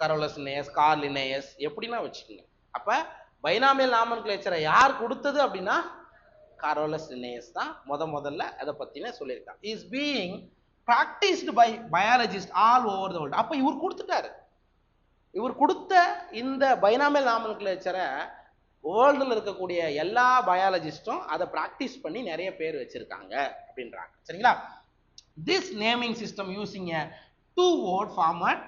Carolus Linnaeus, Carl Linnaeus, எப்படின்னா வச்சுக்கோங்க. அப்ப பைனாமியல் நாமென்கிளேச்சரை யார் கொடுத்தது அப்படின்னா காரோலஸ் லினேயஸ் தான் முதல்ல அதை பத்தின சொல்லியிருக்காங்க. Is being practised by biologist all over the world. அப்ப இவர் கொடுத்துட்டாரு, இவர் கொடுத்த இந்த பைனாமியல் நாமன்கிளேச்சரை வேர்ல்டில் இருக்கக்கூடிய எல்லா பயாலஜிஸ்டும் அதை ப்ராக்டிஸ் பண்ணி நிறைய பேர் வச்சிருக்காங்க அப்படின்றாங்க. சரிங்களா? This naming system using a two-word format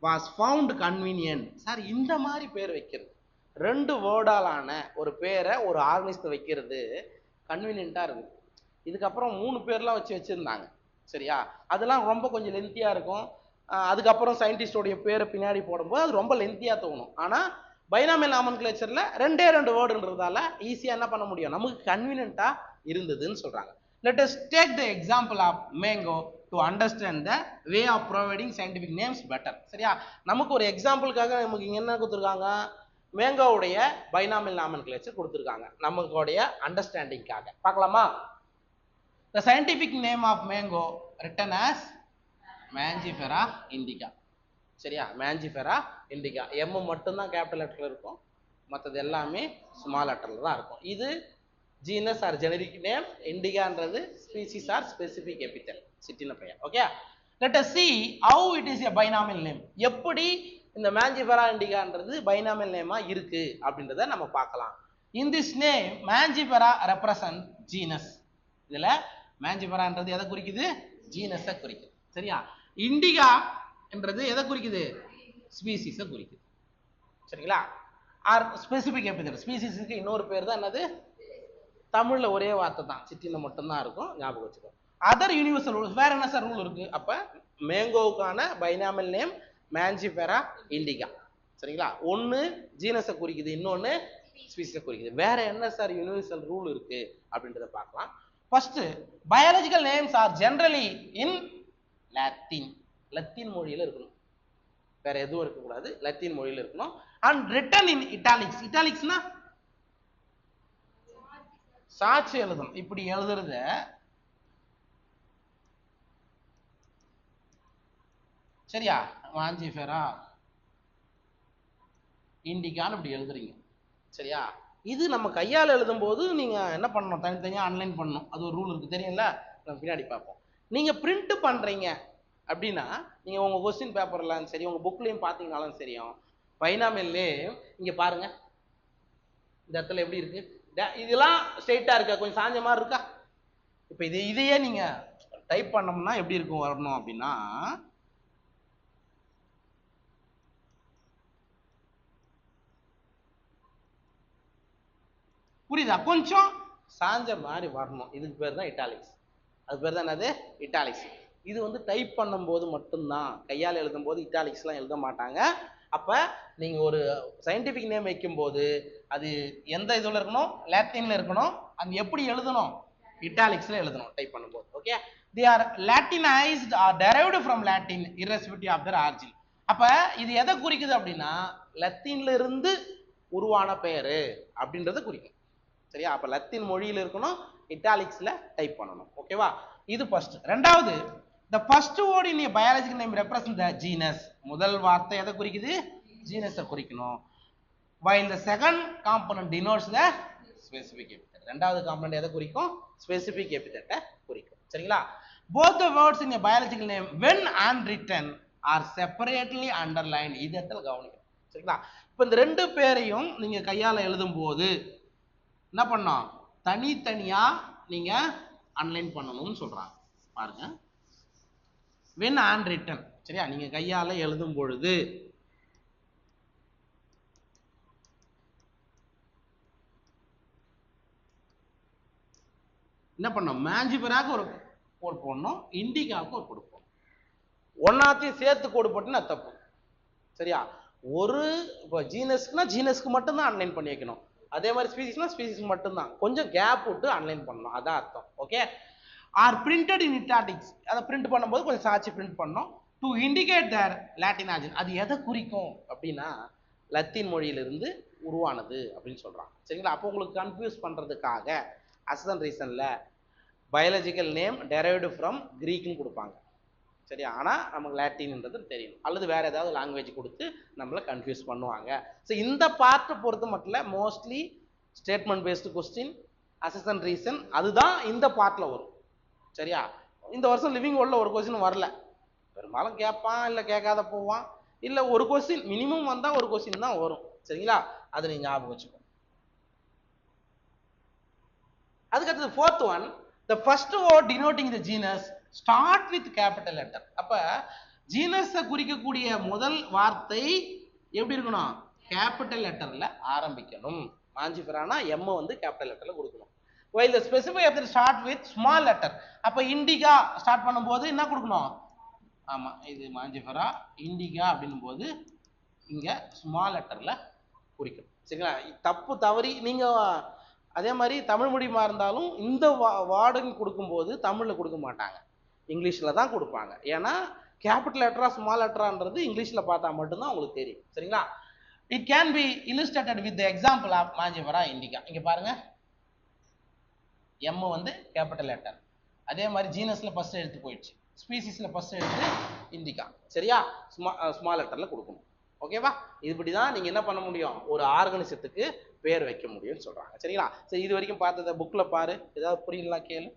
was found convenient. Sir இந்த மாதிரி பேர் வைக்கிறது, 2 வேர்டாலான ஒரு பேரை ஒரு ஆர்கனைஸ்ட் வைக்கிறது கன்வீனியன்ட்டா இருக்கு. இதுக்கப்புறம் 3 பேர்லாம் வச்சிருந்தாங்க. சரியா? அதெல்லாம் ரொம்ப கொஞ்சம் லென்த்தியா இருக்கும். அதுக்கப்புறம் சயின்டிஸ்டோடைய பேரை பின்னாடி போடும்போது அது ரொம்ப லென்த்தியா தோணும். ஆனா பைனாமியல் நாமன்கிளேச்சர்ல 2 வேர்டுன்றதால ஈஸியா என்ன பண்ண முடியும், நமக்கு கன்வீனியன்ட்டா இருந்ததுன்னு சொல்றாங்க. Let us take the example of mango to understand the way of providing scientific names better. சரியா? நமக்கு ஒரு எக்ஸாம்பிளுக்காக நமக்கு இங்க என்ன கொடுத்துருக்காங்க, மேங்கோவுடைய பைனாமியல் நாமன்கிளேச்சர் கொடுத்துருக்காங்க நமக்குடைய அண்டர்ஸ்டாண்டிங்காக. பார்க்கலாமா? The scientific name of mango written as Mangifera indica. சரியா? Mangifera indica. M மட்டும்தான் கேபிட்டல் லெட்டர்ல இருக்கும், மற்றது எல்லாமே ஸ்மால் லெட்டர்ல தான் இருக்கும். இது ஜீனஸ் ஆர் ஜெனரிக் நேம், இண்டிகான்றது ஸ்பீசிஸ் ஆர் ஸ்பெசிபிக் எபித்தல், சிட்டின பெயர். Okay, let us see how it is a binomial name. எப்படி இந்த Mangifera indicaன்றது பைனாமியல் நேமா இருக்கு அப்படின்றத நம்ம பார்க்கலாம். In this name Mangifera represent genus. இதுல Mangiferaன்றது எதை குறிக்குது? ஜீனஸை குறிக்குது. சரியா? இண்டிகா என்றது எதை குறிக்குது? ஸ்பீசிஸை குறிக்குது. சரிங்களா? ஆர் ஸ்பெசிபிக் எபித்தல், ஸ்பீசிஸுக்கு இன்னொரு பேர் தான் என்னது? தமிழ்ல ஒரே வார்த்தை தான், சிட்டில மட்டும்தான் இருக்கும், ஞாபகம் வச்சுக்கோ. அதர் யூனிவர்சல் ரூல்ஸ், வேற என்ன சார் ரூல் இருக்கு? அப்ப மேங்கோவுக்கான பைனாமியல் நேம் Mangifera indica. சரிங்களா? ஒன்னு ஜீனஸை குறிக்குது, இன்னொன்னு ஸ்பீசிஸை குறிக்குது. வேற என்ன சார் யூனிவர்சல் ரூல் இருக்கு அப்படின்றத பார்க்கலாம். First, biological names are generally in Latin. Latin மொழியில இருக்கணும், வேற எதுவும் இருக்கக்கூடாது, லத்தீன் மொழியில இருக்கணும். And written in italics. இட்டாலிக்ஸ்னா சாட்சி எழுதணும். இப்படி எழுதுறத சரியா? Mangifera indicaன்னு இப்படி எழுதுறீங்க. சரியா? இது நம்ம கையால் எழுதும் போது நீங்க என்ன பண்ணணும், தனித்தனியா அன்லைன் பண்ணணும். அது ஒரு ரூல் இருக்கு, தெரியும்ல? நம்ம பின்னாடி பார்ப்போம். நீங்க பிரிண்ட் பண்றீங்க அப்படின்னா நீங்க உங்க கொஸ்டின் பேப்பர்லாம் சரி, உங்க புக்லயும் பாத்தீங்கன்னாலும் சரியும், பைனாமியல்லே இங்க பாருங்க, இந்த இடத்துல எப்படி இருக்கு, இதெல்லாம் ஸ்ட்ரெயிட்டா இருக்கா, கொஞ்சம் சாஞ்ச மாதிரி இருக்கா? இப்ப இதையே நீங்க டைப் பண்ணோம்னா எப்படி இருக்கும் வரணும் அப்படின்னா, புரியுதா? கொஞ்சம் சாஞ்ச மாதிரி வரணும். இதுக்கு பேர் தான் இட்டாலிக்ஸ். அது பேர் தான் என்னது? இட்டாலிக்ஸ். இது வந்து டைப் பண்ணும்போது மட்டும்தான், கையால் எழுதும் போது இட்டாலிக்ஸ்லாம் எழுத மாட்டாங்க. அப்ப நீங்க ஒரு சயின்டிபிக் நேம் வைக்கும் போது அது எந்த இதுல இருக்கணும்? லாட்டின்ல இருக்கணும். அது எப்படி எழுதணும்? இட்டாலிக்ஸ்ல எழுதணும் டைப் பண்ணும்போது. Okay, they are latinized or derived from Latin irrespective of their origin. அப்ப இது எதை குறிக்குது அப்படின்னா, லத்தீன்ல இருந்து உருவான பெயரு அப்படின்றத குறிக்கும். சரியா? அப்ப லத்தீன் மொழியில இருக்கணும், இட்டாலிக்ஸ்ல டைப் பண்ணணும். ஓகேவா? இது ஃபர்ஸ்ட். ரெண்டாவது, the first word in a biological name represents the genus. முதல் வார்த்தை எதை குறிக்குது? ஜீனஸை குறிக்கணும். while the second component denotes the specific epithet. ரெண்டாவது காம்பனன்ட் எதை குறிக்கும்? ஸ்பெசிபிக் எபித்தெட்டை குறிக்கும். சரிங்களா? both the words in a biological name when unwritten are separately underlined. இது இடத்துல கவனிக்கணும். சரிங்களா? இப்போ இந்த 2 பேரையும் நீங்க கையால எழுதும் போது என்ன பண்ணணும்? தனித்தனியா நீங்க அன்லைன் பண்ணணும்னு சொல்றாங்க. பாருங்க, when unwritten. சரியா? நீங்க கையால எழுதும் பொழுது என்ன பண்ணணும்? Mangiferaக்கு ஒரு கோட் போடணும், இண்டிகாவுக்கு ஒரு கோட் போடணும். ஒன்னாத்தையும் சேர்த்து கோடு போட்டுன்னா தப்பு. சரியா? ஒரு இப்போ ஜீனஸ்க்குனா ஜீனஸ்க்கு மட்டும்தான் அன்லைன் பண்ணி வைக்கணும். அதே மாதிரி ஸ்பீசிஸ்னா ஸ்பீசிஸ்க்கு மட்டும்தான் கொஞ்சம் கேப் விட்டு அன்லைன் பண்ணணும். அதான் அர்த்தம். Okay, or printed in italics. அதை பிரிண்ட் பண்ணும்போது கொஞ்சம் சாட்சி பிரிண்ட் பண்ணணும். To indicate their Latin origin. அது எதை குறிக்கும் அப்படின்னா, லத்தீன் மொழியிலிருந்து உருவானது அப்படின்னு சொல்றாங்க. சரிங்களா? அப்போ உங்களுக்கு கன்ஃபியூஸ் பண்றதுக்காக அசன் ரீசன்ல பயாலஜிக்கல் நேம் டெரைவ்டு ஃப்ரம் கிரீக்னு கொடுப்பாங்க. சரியா? ஆனால் நமக்கு லாட்டின்ன்றது தெரியணும், அல்லது வேற ஏதாவது லாங்குவேஜ் கொடுத்து நம்மளை கன்ஃபியூஸ் பண்ணுவாங்க. ஸோ இந்த பார்ட்டை பொறுத்த மட்டும் mostly statement based question, assertion reason, அதுதான் இந்த பார்ட்டில் வரும். சரியா? இந்த வருஷம் லிவிங் வேர்ல்டில் ஒரு கொஸ்டின் வரல, பெரும்பாலும் கேட்பான் இல்லை கேட்காத போவான். இல்ல ஒரு கொஸ்டின் மினிமம் வந்தா ஒரு கொஸ்டின் தான் வரும். சரிங்களா? அதை நீங்க ஞாபகம் வச்சுக்கோ. அதுக்கடுத்து fourth one, the first word denoting the genus start with capital letter. அப்ப ஜீனஸை குறிக்கக்கூடிய முதல் வார்த்தை எப்படி இருக்கணும்? கேபிட்டல் லெட்டர்ல ஆரம்பிக்கணும். மாஞ்சிஃபெரானா எம் வந்து கேபிட்டல் லெட்டர்ல கொடுக்கணும். while the specific epithet start with small letter. அப்ப இண்டிகா ஸ்டார்ட் பண்ணும்போது என்ன கொடுக்கணும்? ஆமா, இது மாஞ்சிஃபெரா இண்டிகா அப்படின்னும் போது இங்க ஸ்மால் லெட்டர்ல குறிக்கணும். சரிங்களா? தப்பு தவறி நீங்க அதே மாதிரி தமிழ் மொழிமா இருந்தாலும் இந்த வார்டுன்னு கொடுக்கும்போது தமிழ்ல கொடுக்க மாட்டாங்க, இங்கிலீஷ்ல தான் கொடுப்பாங்க. ஏன்னா கேபிட்டல் லெட்டரா ஸ்மால் லெட்டரான்றது இங்கிலீஷ்ல பார்த்தா மட்டும்தான் உங்களுக்கு தெரியும். சரிங்களா? It can be illustrated with the example of Mangifera indica. இங்க பாருங்க, எம் வந்து கேபிட்டல் லெட்டர், அதே மாதிரி ஜீனஸ்ல ஃபர்ஸ்ட் எழுத்து போயிடுச்சு, ஸ்பீசிஸ்ல ஃபர்ஸ்ட் எழுத்து இண்டிகா. சரியா? ஸ்மால் லெட்டர்ல கொடுக்கணும். ஓகேவா? இப்படிதான் நீங்க என்ன பண்ண முடியும், ஒரு ஆர்கனிசத்துக்கு பேர் வைக்க முடியும்னு சொல்றாங்க. சரிங்களா? சரி, இது வரைக்கும் பார்த்தத புக்ல பாரு, ஏதாவது புரியலாம் கேளு.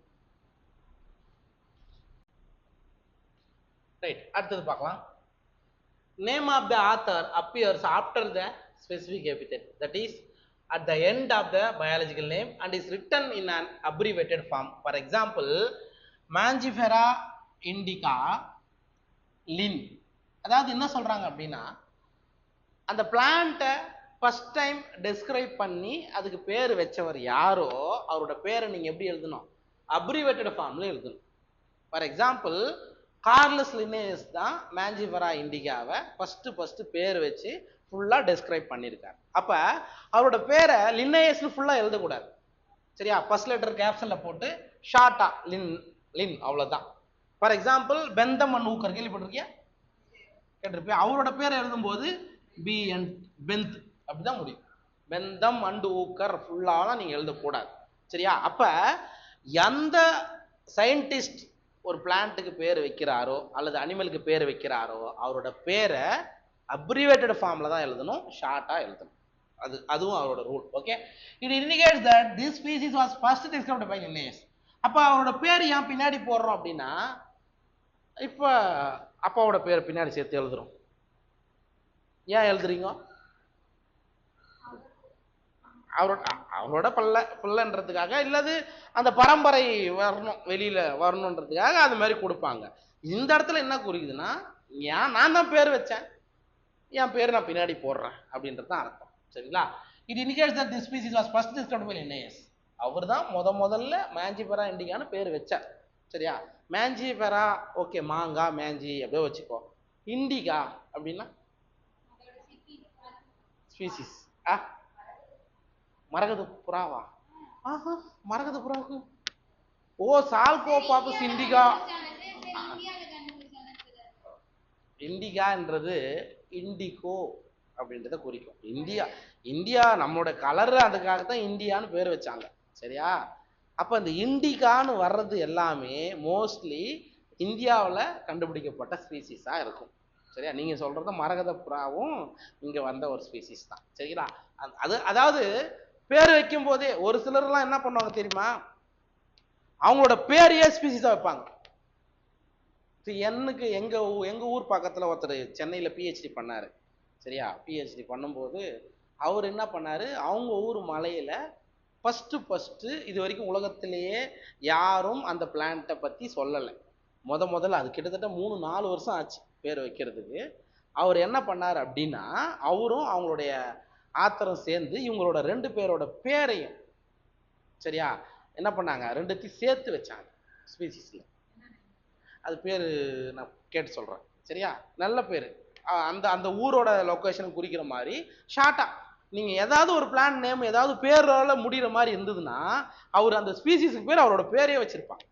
ரைட், அடுத்தது பார்க்கலாம். Name of the author appears after the specific epithet, that is at the end of the biological name and is written in an abbreviated form. For example, Mangifera indica lin. அதாவது என்ன சொல்றாங்க அப்படின்னா, அந்த பிளான்ட்டை first time describe பண்ணி அதுக்கு பேர் வச்சவர் யாரோ அவரோட பேரை நீங்க எப்படி எழுதணும்? அப்ரிவேட்டட் ஃபார்ம்ல எழுதணும். ஃபார் எக்ஸாம்பிள், கார்லஸ் லின்னேயஸ் தான் மாஞ்சிஃபெரா இண்டிகாவை ஃபர்ஸ்ட் பேர் வச்சு ஃபுல்லா டெஸ்கிரைப் பண்ணியிருக்காரு. அப்ப அவரோட பேரை லின்னேயஸ்னு ஃபுல்லா எழுதக்கூடாது. சரியா? ஃபர்ஸ்ட் லெட்டர் கேப்ஷன்ல போட்டு ஷார்ட்டா லின் லின் அவ்வளவுதான். For example, Bentham and Hooker கேள்விப்பட்டிருக்கியா? கேட்டிருப்பேன். அவரோட பேரை எழுதும்போது பி அண்ட் பெந்த் அப்படிதான் முடியும். பெந்தம் அண்ட் ஊக்கர் ஃபுல்லாலாம் நீங்க எழுதக்கூடாது. சரியா? அப்ப எந்த சயின்டிஸ்ட் ஒரு பிளான்ட்டுக்கு பேர் வைக்கிறாரோ அல்லது அனிமலுக்கு பேர் வைக்கிறாரோ அவரோட பேரை அப்ரிவேட்டட் ஃபார்ம்ல தான் எழுதணும், ஷார்ட்டா எழுதணும். அதுவும் அவரோட rule. Okay, it indicates that this species was first discovered by Linnaeus. அப்ப அவரோட பேர் ஏன் பின்னாடி போடுறோம் அப்படின்னா, இப்ப அப்பாவோட பேர் பின்னாடி சேர்த்து எழுதுறோம். ஏன் எழுதுறீங்க? அவரோட பிள்ளைன்றதுக்காக, இல்லது அந்த பரம்பரை வரணும், வெளியில வரணுன்றதுக்காக அது மாதிரி கொடுப்பாங்க. இந்த இடத்துல என்ன குறிக்குதுன்னா, ஏன் நான் தான் பேர் வச்சேன், என் பேர் நான் பின்னாடி போடுறேன் அப்படின்றது தான் அர்த்தம். சரிங்களா? It indicates that this species was first discovered by Linnaeus. அவர் தான் முதல்ல மாஞ்சிஃபெரா இண்டிகான்னு பேர் வச்சார். சரியா? மாஞ்சிஃபெரா ஓகே, மாங்கா மேஞ்சி அப்படியே வச்சுக்கோ. இண்டிகா அப்படின்னா ஸ்பீசிஸ். மரகத புறாவா? ஆஹா, மரகத புறாவுக்கு ஓ சால்கோபாபஸ் இண்டிகா. இண்டிகான்றது இண்டிகோ அப்படின்றத குறிக்கும். இந்தியா நம்மளோட கலர், அதுக்காக தான் இந்தியான்னு பேர் வச்சாங்க. சரியா? அப்ப இந்த இண்டிகான்னு வர்றது எல்லாமே மோஸ்ட்லி இந்தியாவில் கண்டுபிடிக்கப்பட்ட ஸ்பீசிஸா இருக்கும். சரியா? நீங்க சொல்றது மரகத புறாவும் இங்க வந்த ஒரு ஸ்பீசிஸ் தான். சரிங்களா? அதாவது பேர் வைக்கும் போதே ஒரு சிலர்லாம் என்ன பண்ணுவாங்க தெரியுமா, அவங்களோட பேரையே ஸ்பீசிஸா வைப்பாங்க. எனக்கு எங்க ஊர் பக்கத்துல ஒருத்தர் சென்னையில பிஹெச்டி பண்ணாரு. சரியா? பிஹெச்டி பண்ணும்போது அவர் என்ன பண்ணாரு, அவங்க ஊர் மலையில ஃபர்ஸ்ட் இது வரைக்கும் உலகத்திலேயே யாரும் அந்த பிளான்ட்டை பத்தி சொல்லலை. முதல்ல அது கிட்டத்தட்ட 3-4 வருஷம் ஆச்சு பேர் வைக்கிறதுக்கு. அவர் என்ன பண்ணார் அப்படின்னா, அவரும் அவங்களுடைய ஆத்தரும் சேர்ந்து இவங்களோட 2 பேரோட பேரையும், சரியா, என்ன பண்ணாங்க, 2த்தையும் சேர்த்து வச்சாங்க ஸ்பீசிஸ்ல. அது பேர் நான் கேட்டு சொல்றேன். சரியா? நல்ல பேர், அந்த அந்த ஊரோட லொகேஷன் குறிக்கிற மாதிரி ஷார்ட்டா நீங்க ஏதாவது ஒரு பிளான் நேம் ஏதாவது பேரால முடிகிற மாதிரி இருந்ததுன்னா அவர் அந்த ஸ்பீசிஸ்க்கு பேர் அவரோட பேரே வச்சிருப்பாங்க.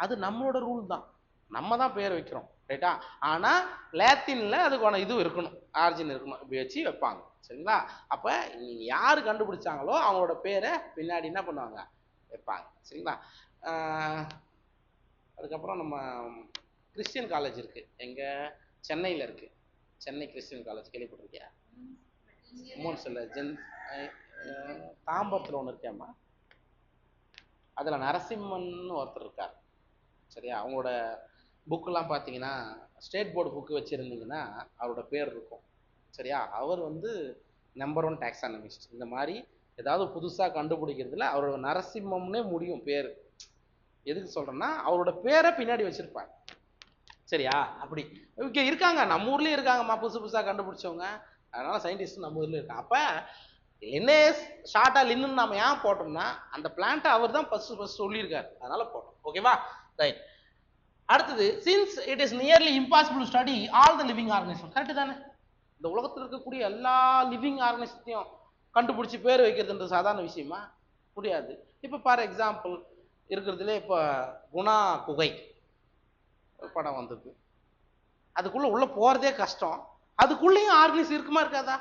அது நம்மளோட ரூல் தான், நம்ம தான் பேர் வைக்கிறோம். ரைட்டா? ஆனா லாத்தின்ல அதுக்கான இது இருக்கணும், ஆரிஜின் இருக்கணும், இப்படி வச்சு வைப்பாங்க. சரிங்களா? அப்ப நீங்க யாரு கண்டுபிடிச்சாங்களோ அவங்களோட பேரை பின்னாடி என்ன பண்ணுவாங்க, வைப்பாங்க. சரிங்களா? அதுக்கப்புறம் நம்ம கிறிஸ்டியன் காலேஜ் இருக்கு, எங்க சென்னையில இருக்கு, சென்னை கிறிஸ்டியன் காலேஜ் கேள்விப்பட்டிருக்கியா? மூன்ஸ்ல தாம்பரத்தில் ஒன்று இருக்கேம்மா, அதுல நரசிம்மன் ஒருத்தர் இருக்கார். சரியா? அவங்களோட புக்கெல்லாம் பார்த்தீங்கன்னா ஸ்டேட் போர்டு புக்கு வச்சுருந்தீங்கன்னா அவரோட பேர் இருக்கும். சரியா? அவர் வந்து நம்பர் 1 டாக்ஸானமிஸ்ட். இந்த மாதிரி ஏதாவது புதுசாக கண்டுபிடிக்கிறதுல அவரோட நரசிம்மம்னே முடியும் பேர். எதுக்கு சொல்கிறேன்னா அவரோட பேரை பின்னாடி வச்சுருப்பார். சரியா? அப்படி இங்கே இருக்காங்க, நம்ம ஊர்லேயும் இருக்காங்கம்மா புதுசு புதுசாக கண்டுபிடிச்சவங்க. அதனால் சயின்டிஸ்ட் நம்ம ஊர்லேயும் இருக்காங்க. அப்போ லின்னேஸ் ஷார்ட்டாக லின்னு நம்ம ஏன் போட்டோம்னா அந்த பிளான்ட்டை அவர் தான் ஃபஸ்ட்டு சொல்லியிருக்காரு, அதனால் போட்டோம். ஓகேவா? ரைட். அடுத்தது, since it is nearly impossible study all the living organism. Correct தானே? இந்த உலகத்தில் இருக்கக்கூடிய எல்லா லிவிங் ஆர்கனிசத்தையும் கண்டுபிடிச்சி பேர் வைக்கிறதுன்றது சாதாரண விஷயமா? முடியாது. இப்போ ஃபார் எக்ஸாம்பிள் இருக்கிறதுல இப்போ குணா குகை படம் வந்தது. அதுக்குள்ள உள்ள போறதே கஷ்டம். அதுக்குள்ளேயும் ஆர்கனிசம் இருக்குமா இருக்காதா?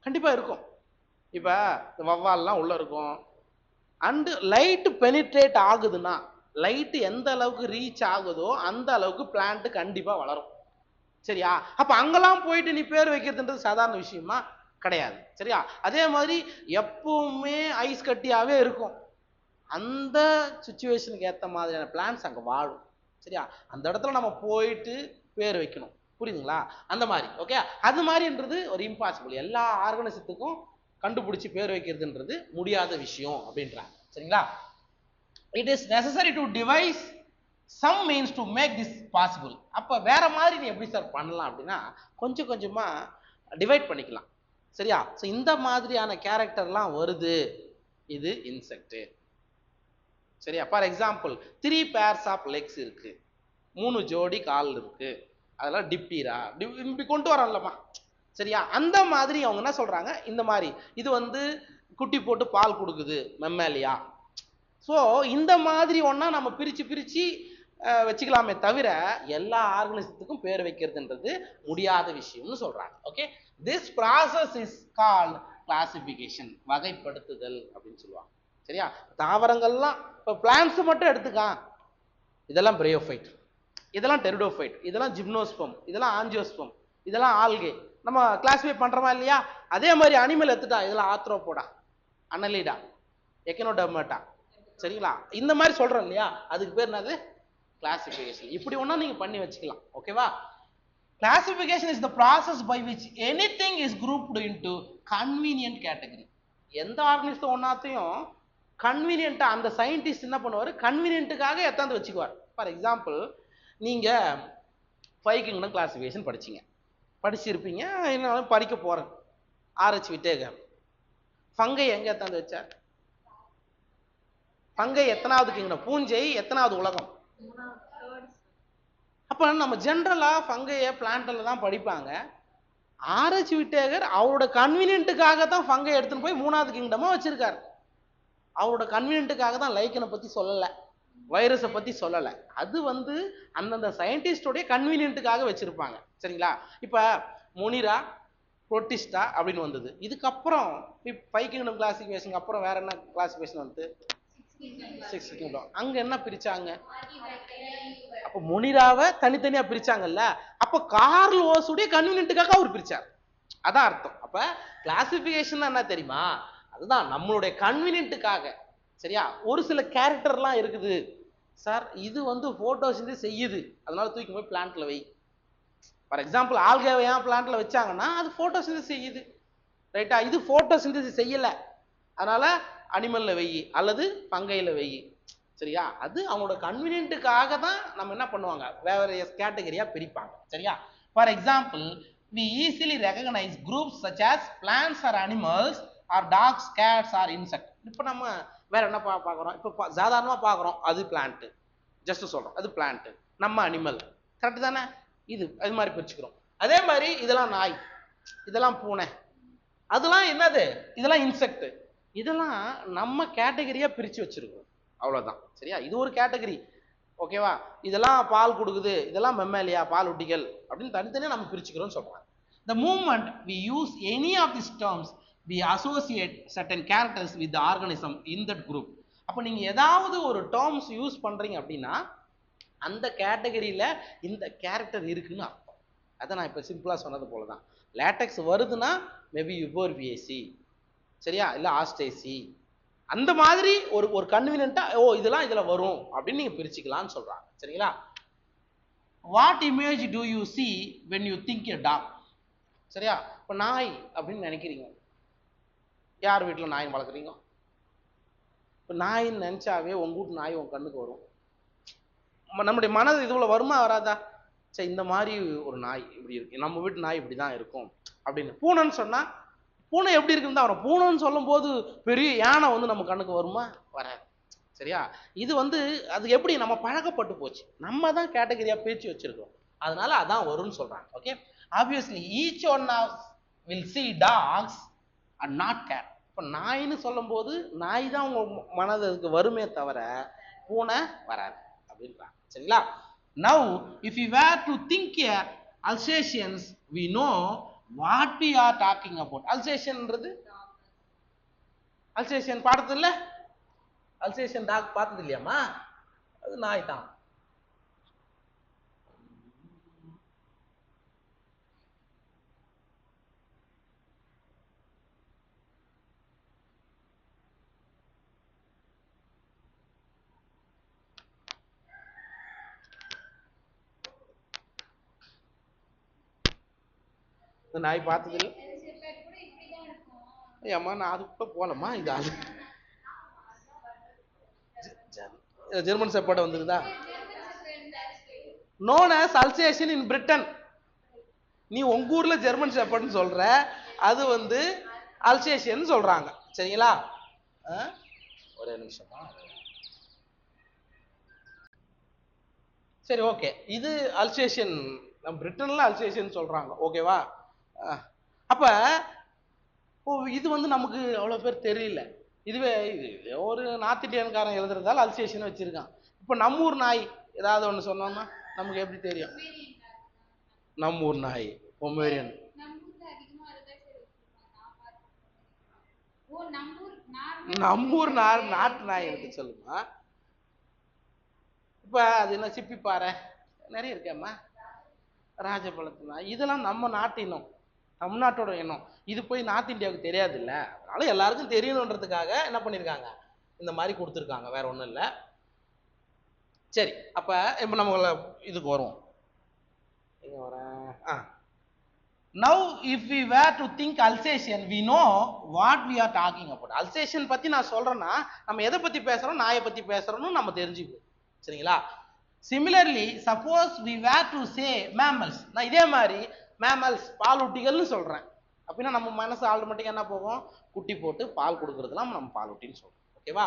கண்டிப்பா இருக்கும். இப்ப வவ்வால்லாம் உள்ள இருக்கும். அண்ட் லைட் பெனிட்ரேட் ஆகுதுன்னா, லைட் எந்த அளவுக்கு ரீச் ஆகுதோ அந்த அளவுக்கு பிளான்ட் கண்டிப்பா வளரும். சரியா? அப்ப அங்கெல்லாம் போயிட்டு நீ பேர் வைக்கிறதுன்றது சாதாரண விஷயமா? கிடையாது. சரியா? அதே மாதிரி எப்பவுமே ஐஸ் கட்டியாவே இருக்கும். அந்த சுச்சுவேஷனுக்கு ஏற்ற மாதிரியான பிளான்ஸ் அங்கே வாழும். சரியா? அந்த இடத்துல நம்ம போயிட்டு பேர் வைக்கணும். புரியுதுங்களா? அந்த மாதிரி. ஓகே, அது மாதிரின்றது ஒரு இம்பாசிபிள். எல்லா ஆர்கனிசத்துக்கும் கண்டுபிடிச்சி பேர் வைக்கிறதுன்றது முடியாத விஷயம் அப்படின்றாங்க. சரிங்களா? It is necessary to devise some means to make this possible. அப்போ வேற மாதிரி நீ எப்படி சார் பண்ணலாம் அப்படின்னா கொஞ்சம் கொஞ்சமா டிவைட் பண்ணிக்கலாம். சரியா? ஸோ இந்த மாதிரியான கேரக்டர்லாம் வருது, இது இன்செக்ட். சரியா? For example 3 pairs of legs இருக்கு, 3 ஜோடி கால் இருக்கு, அதெல்லாம் டிப்டீரா இப்படி கொண்டு வரலாமா? சரியா? அந்த மாதிரி அவங்க என்ன சொல்றாங்க, இந்த மாதிரி இது வந்து குட்டி போட்டு பால் கொடுக்குது மெம்மேலியா. ஸோ இந்த மாதிரி ஒன்னா நம்ம பிரிச்சு பிரிச்சு வச்சுக்கலாமே தவிர எல்லா ஆர்கனிசத்துக்கும் பேர் வைக்கிறதுன்றது முடியாத விஷயம்னு சொல்றாங்க. Okay, this process is called classification, வகைப்படுத்துதல் அப்படின்னு சொல்லுவாங்க. சரியா? தாவரங்கள்லாம் இப்போ பிளான்ஸ் மட்டும் எடுத்துக்கா, இதெல்லாம் பிரயோஃபைட், இதெல்லாம் டெரிடோஃபைட், இதெல்லாம் ஜிம்னோஸ்பம், இதெல்லாம் ஆஞ்சியோஸ்பம், இதெல்லாம் ஆல்கே. நம்ம கிளாஸிஃபை பண்றோமா இல்லையா? அதே மாதிரி அனிமல் எடுத்துட்டா இதெல்லாம் ஆத்ரோபோடா, அனலிடா, எக்கனோடர்மேட்டா. சரிங்களா? இந்த மாதிரி சொல்றோம் இல்லையா? அதுக்கு பேர் என்னது? கிளாசிஃபிகேஷன். இப்படி ஒண்ணா நீங்க பண்ணி வச்சுக்கலாம். ஓகேவா? Classification is the process by which anything is grouped into convenient category. எந்த ஆர்கனிசத்தை ஒன்னாத்தையும் கன்வீனியன்ட்டா அந்த சயின்டிஸ்ட் என்ன பண்ணுவார், கன்வீனியன்ட்டுக்காக எத்தாந்து வச்சுக்குவார். ஃபார் எக்ஸாம்பிள் நீங்க 5 கிங்டம் கிளாசிஃபிகேஷன் படிச்சிருப்பீங்க, என்ன படிக்க போறேன். ஆர்ஹெச் விட்டேகர் ஃபங்கை எங்க எத்தாந்து வச்சார்? ஃபங்கை எத்தனாவது கிங்டம்? பூஞ்சை எத்தனாவது உலகம்? அப்ப நம்ம ஜென்ரலா ஃபங்கைய பிளான்ட்ல தான் படிப்பாங்க. ஆர்ஹெச் விட்டேகர் அவரோட கன்வீனியன்ட்டுக்காக தான் ஃபங்கை எடுத்துன்னு போய் 3வது கிங்டமா வச்சிருக்காரு. அவரோட கன்வீனியன்ட்டுக்காக தான் லைக்கனை பத்தி சொல்லல, வைரஸை பத்தி சொல்லல. அது வந்து அந்தந்த சயின்டிஸ்டோடைய கன்வீனியன்ட்டுக்காக வச்சிருப்பாங்க. சரிங்களா? இப்ப மொனிரா புரோட்டிஸ்டா அப்படின்னு வந்தது. இதுக்கப்புறம் 5 கிங்டம் கிளாசிஃபிகேஷன் அப்புறம் வேற என்ன கிளாசிஃபிகேஷன் வந்து 6 கிங்டம். அங்க என்ன பிரிச்சாங்க? அப்ப மொனிராவை தனித்தனியா பிரிச்சாங்கல்ல, அப்ப கார்ல் ஓஸுடைய கன்வீனியன்ட்டுக்காக அவர் பிரிச்சார். அதான் அர்த்தம். அப்ப கிளாசிஃபிகேஷன் என்ன தெரியுமா? அதுதான் நம்மளுடைய கன்வீனியன்ட்டுக்காக. சரியா? ஒரு சில கேரக்டர்லாம் இருக்குது சார், இது வந்து போட்டோசிந்தசிஸ் செய்யுது, அதனால தூக்கி போய் பிளான்ட்ல வை. ஃபார் எக்ஸாம்பிள் ஆல்கேவை ஏன் பிளான்ட்ல வச்சாங்கன்னா அது போட்டோசிந்தசிஸ் செய்யுது. ரைட்டா? இது போட்டோசிந்தசிஸ் செய்யல, அதனால அனிமல்ல வெயி அல்லது பங்கையில வெயி. சரியா? அது அவங்களோட கன்வீனியன்ட்டுக்காக தான் நம்ம என்ன பண்ணுவாங்க, வேற கேட்டகரியா பிரிப்பாங்க. சரியா? For example we easily recognize groups such as plants or animals or dogs, cats or insect. இப்போ நம்ம வேற என்ன பார்க்குறோம்? இப்போ சாதாரணமா பார்க்குறோம், அது பிளான்ட், ஜஸ்ட் சொல்றோம் அது பிளான்ட், நம்ம அனிமல். கரெக்ட் தானே? இது அது மாதிரி பிரிச்சுக்கிறோம். அதே மாதிரி இதெல்லாம் நாய், இதெல்லாம் பூனை, அதெல்லாம் என்னது, இதெல்லாம் இன்செக்ட். இதெல்லாம் நம்ம கேட்டகரியா பிரிச்சு வச்சிருக்கோம். அவ்வளவுதான். சரியா? இது ஒரு கேட்டகரி. ஓகேவா? இதெல்லாம் பால் கொடுக்குது, இதெல்லாம் மெம்மேலியா பாலூட்டிகள் அப்படின்னு தனித்தனியா நம்ம பிரிச்சுக்கிறோம்னு சொல்றாங்க. The moment we use any of these terms, we associate certain characters with the organism in that group. அப்ப நீங்க ஏதாவது ஒரு டேர்ம்ஸ் யூஸ் பண்றீங்க அப்படின்னா அந்த கேட்டகரியில இந்த கேரக்டர் இருக்குன்னு அர்த்தம். அதை நான் இப்ப சிம்பிளா சொன்னது போலதான். லேட்டெக்ஸ் வருதுன்னா மேபி யுபோர்பியேசி, சரியா, இல்ல ஆஸ்டேசி, அந்த மாதிரி ஒரு கன்வீனியன்ட்டா ஓ இதெல்லாம் இதுல வரும் அப்படின்னு நீங்க பிரிச்சுக்கலாம்னு சொல்றாங்க. சரிங்களா? What image to you see when you think a talk? சரியா? இப்போ நாய் அப்படின்னு நினைக்கிறீங்க. யார் வீட்டில் நாய் வளர்க்குறீங்க? இப்போ நாயின்னு நினச்சாவே உங்க வீட்டு நாய் உங்க கண்ணுக்கு வரும். நம்முடைய மனது இதுல வருமா வராதா? சரி, இந்த மாதிரி ஒரு நாய் இப்படி இருக்கு, நம்ம வீட்டு நாய் இப்படி தான் இருக்கும் அப்படின்னு. பூனைன்னு சொன்னா பூனை எப்படி இருக்குன்னு தான் வரும். பூனைன்னு சொல்லும் போது பெரிய யானை வந்து நம்ம கண்ணுக்கு வருமா? வராது. சரியா? இது வந்து அது எப்படி நம்ம பழக்கப்பட்டு போச்சு, நம்ம தான் கேட்டகரியா பிரிச்சு வச்சிருக்கோம், அதனால அதான் வரும்னு சொல்றாங்க. Okay, obviously each one will see dogs and not cat. இப்போ நாயின்னு சொல்லும் போது நாய் தான் உங்க மனதுக்கு வருமே தவிர பூனை வராது அப்படின்றாங்க. சரிங்களா? Now if we were to think a Alsatians, we know what we are talking about. அல்சேஷன்ன்றது அல்சேஷன் பார்த்தது இல்ல, அல்சேஷன் டாக் பார்த்தது இல்லையாமா? அது நாய் தான். நாய் பார்த்தது இல்லை. ஏம்மா நான் அதுக்குள்ள போலமா? இது அது ஜெர்மன் செப்பர்ட் வந்துருதா? known as Alsatian in Britain. நீ உங்க ஊர்ல ஜெர்மன் செப்பர்ட்னு சொல்ற, அது வந்து அல்சேஷியன் சொல்றாங்க. சரிங்களா? ஒரே நிமிஷமா. சரி, ஓகே. இது அல்சேஷியன், நம்ம பிரிட்டன்ல அல்சேஷியன் சொல்றாங்க. ஓகேவா? அப்ப இது வந்து நமக்கு அவ்வளவு பேர் தெரியல. இதுவே ஒரு நார்த் இந்தியன்காரன் எழுதுறதால அல்சேஷன் வச்சிருக்கான். இப்ப நம்ம ஊர் நாய் ஏதாவது ஒண்ணு சொன்னோம்னா நமக்கு எப்படி தெரியும்? நம்ம ஊர் நாய் பொமேரியன். நம்ம ஊர் நாட்டு நாய் எனக்கு சொல்லுமா? இப்ப அது என்ன சிப்பிப்பாறை நிறைய இருக்கேம்மா, ராஜபலத்து நாய், இதெல்லாம் நம்ம நாட்டு இனம், தமிழ்நாட்டோட இனம். இது போய் நார்த் இந்தியாவுக்கு தெரியாது இல்ல, அதனால எல்லாருக்கும் தெரியணுன்றதுக்காக என்ன பண்ணிருக்காங்க, இந்த மாதிரி கொடுத்துருக்காங்க, வேற ஒண்ணும் இல்லை. சரி, அப்ப இப்ப நம்ம இதுக்கு வருவோம். எங்க வரேன்? Now if we were to think Alsatian, we know what we are talking about. Alsatian பத்தி நான் சொல்றேன்னா நம்ம எதை பத்தி பேசுறோம், நாயை பத்தி பேசுறோம்னு நம்ம தெரிஞ்சுக்கணும். சரிங்களா? Similarly, suppose we were to say mammals, நான் இதே மாதிரி mammals பாலூட்டிகள்னு சொல்றேன் அப்படின்னா நம்ம மனசு ஆட்டோமேட்டிக்கா என்ன போகும், குட்டி போட்டு பால் கொடுக்கறதுலாம் நம்ம பாலூட்டின்னு சொல்றோம். ஓகேவா?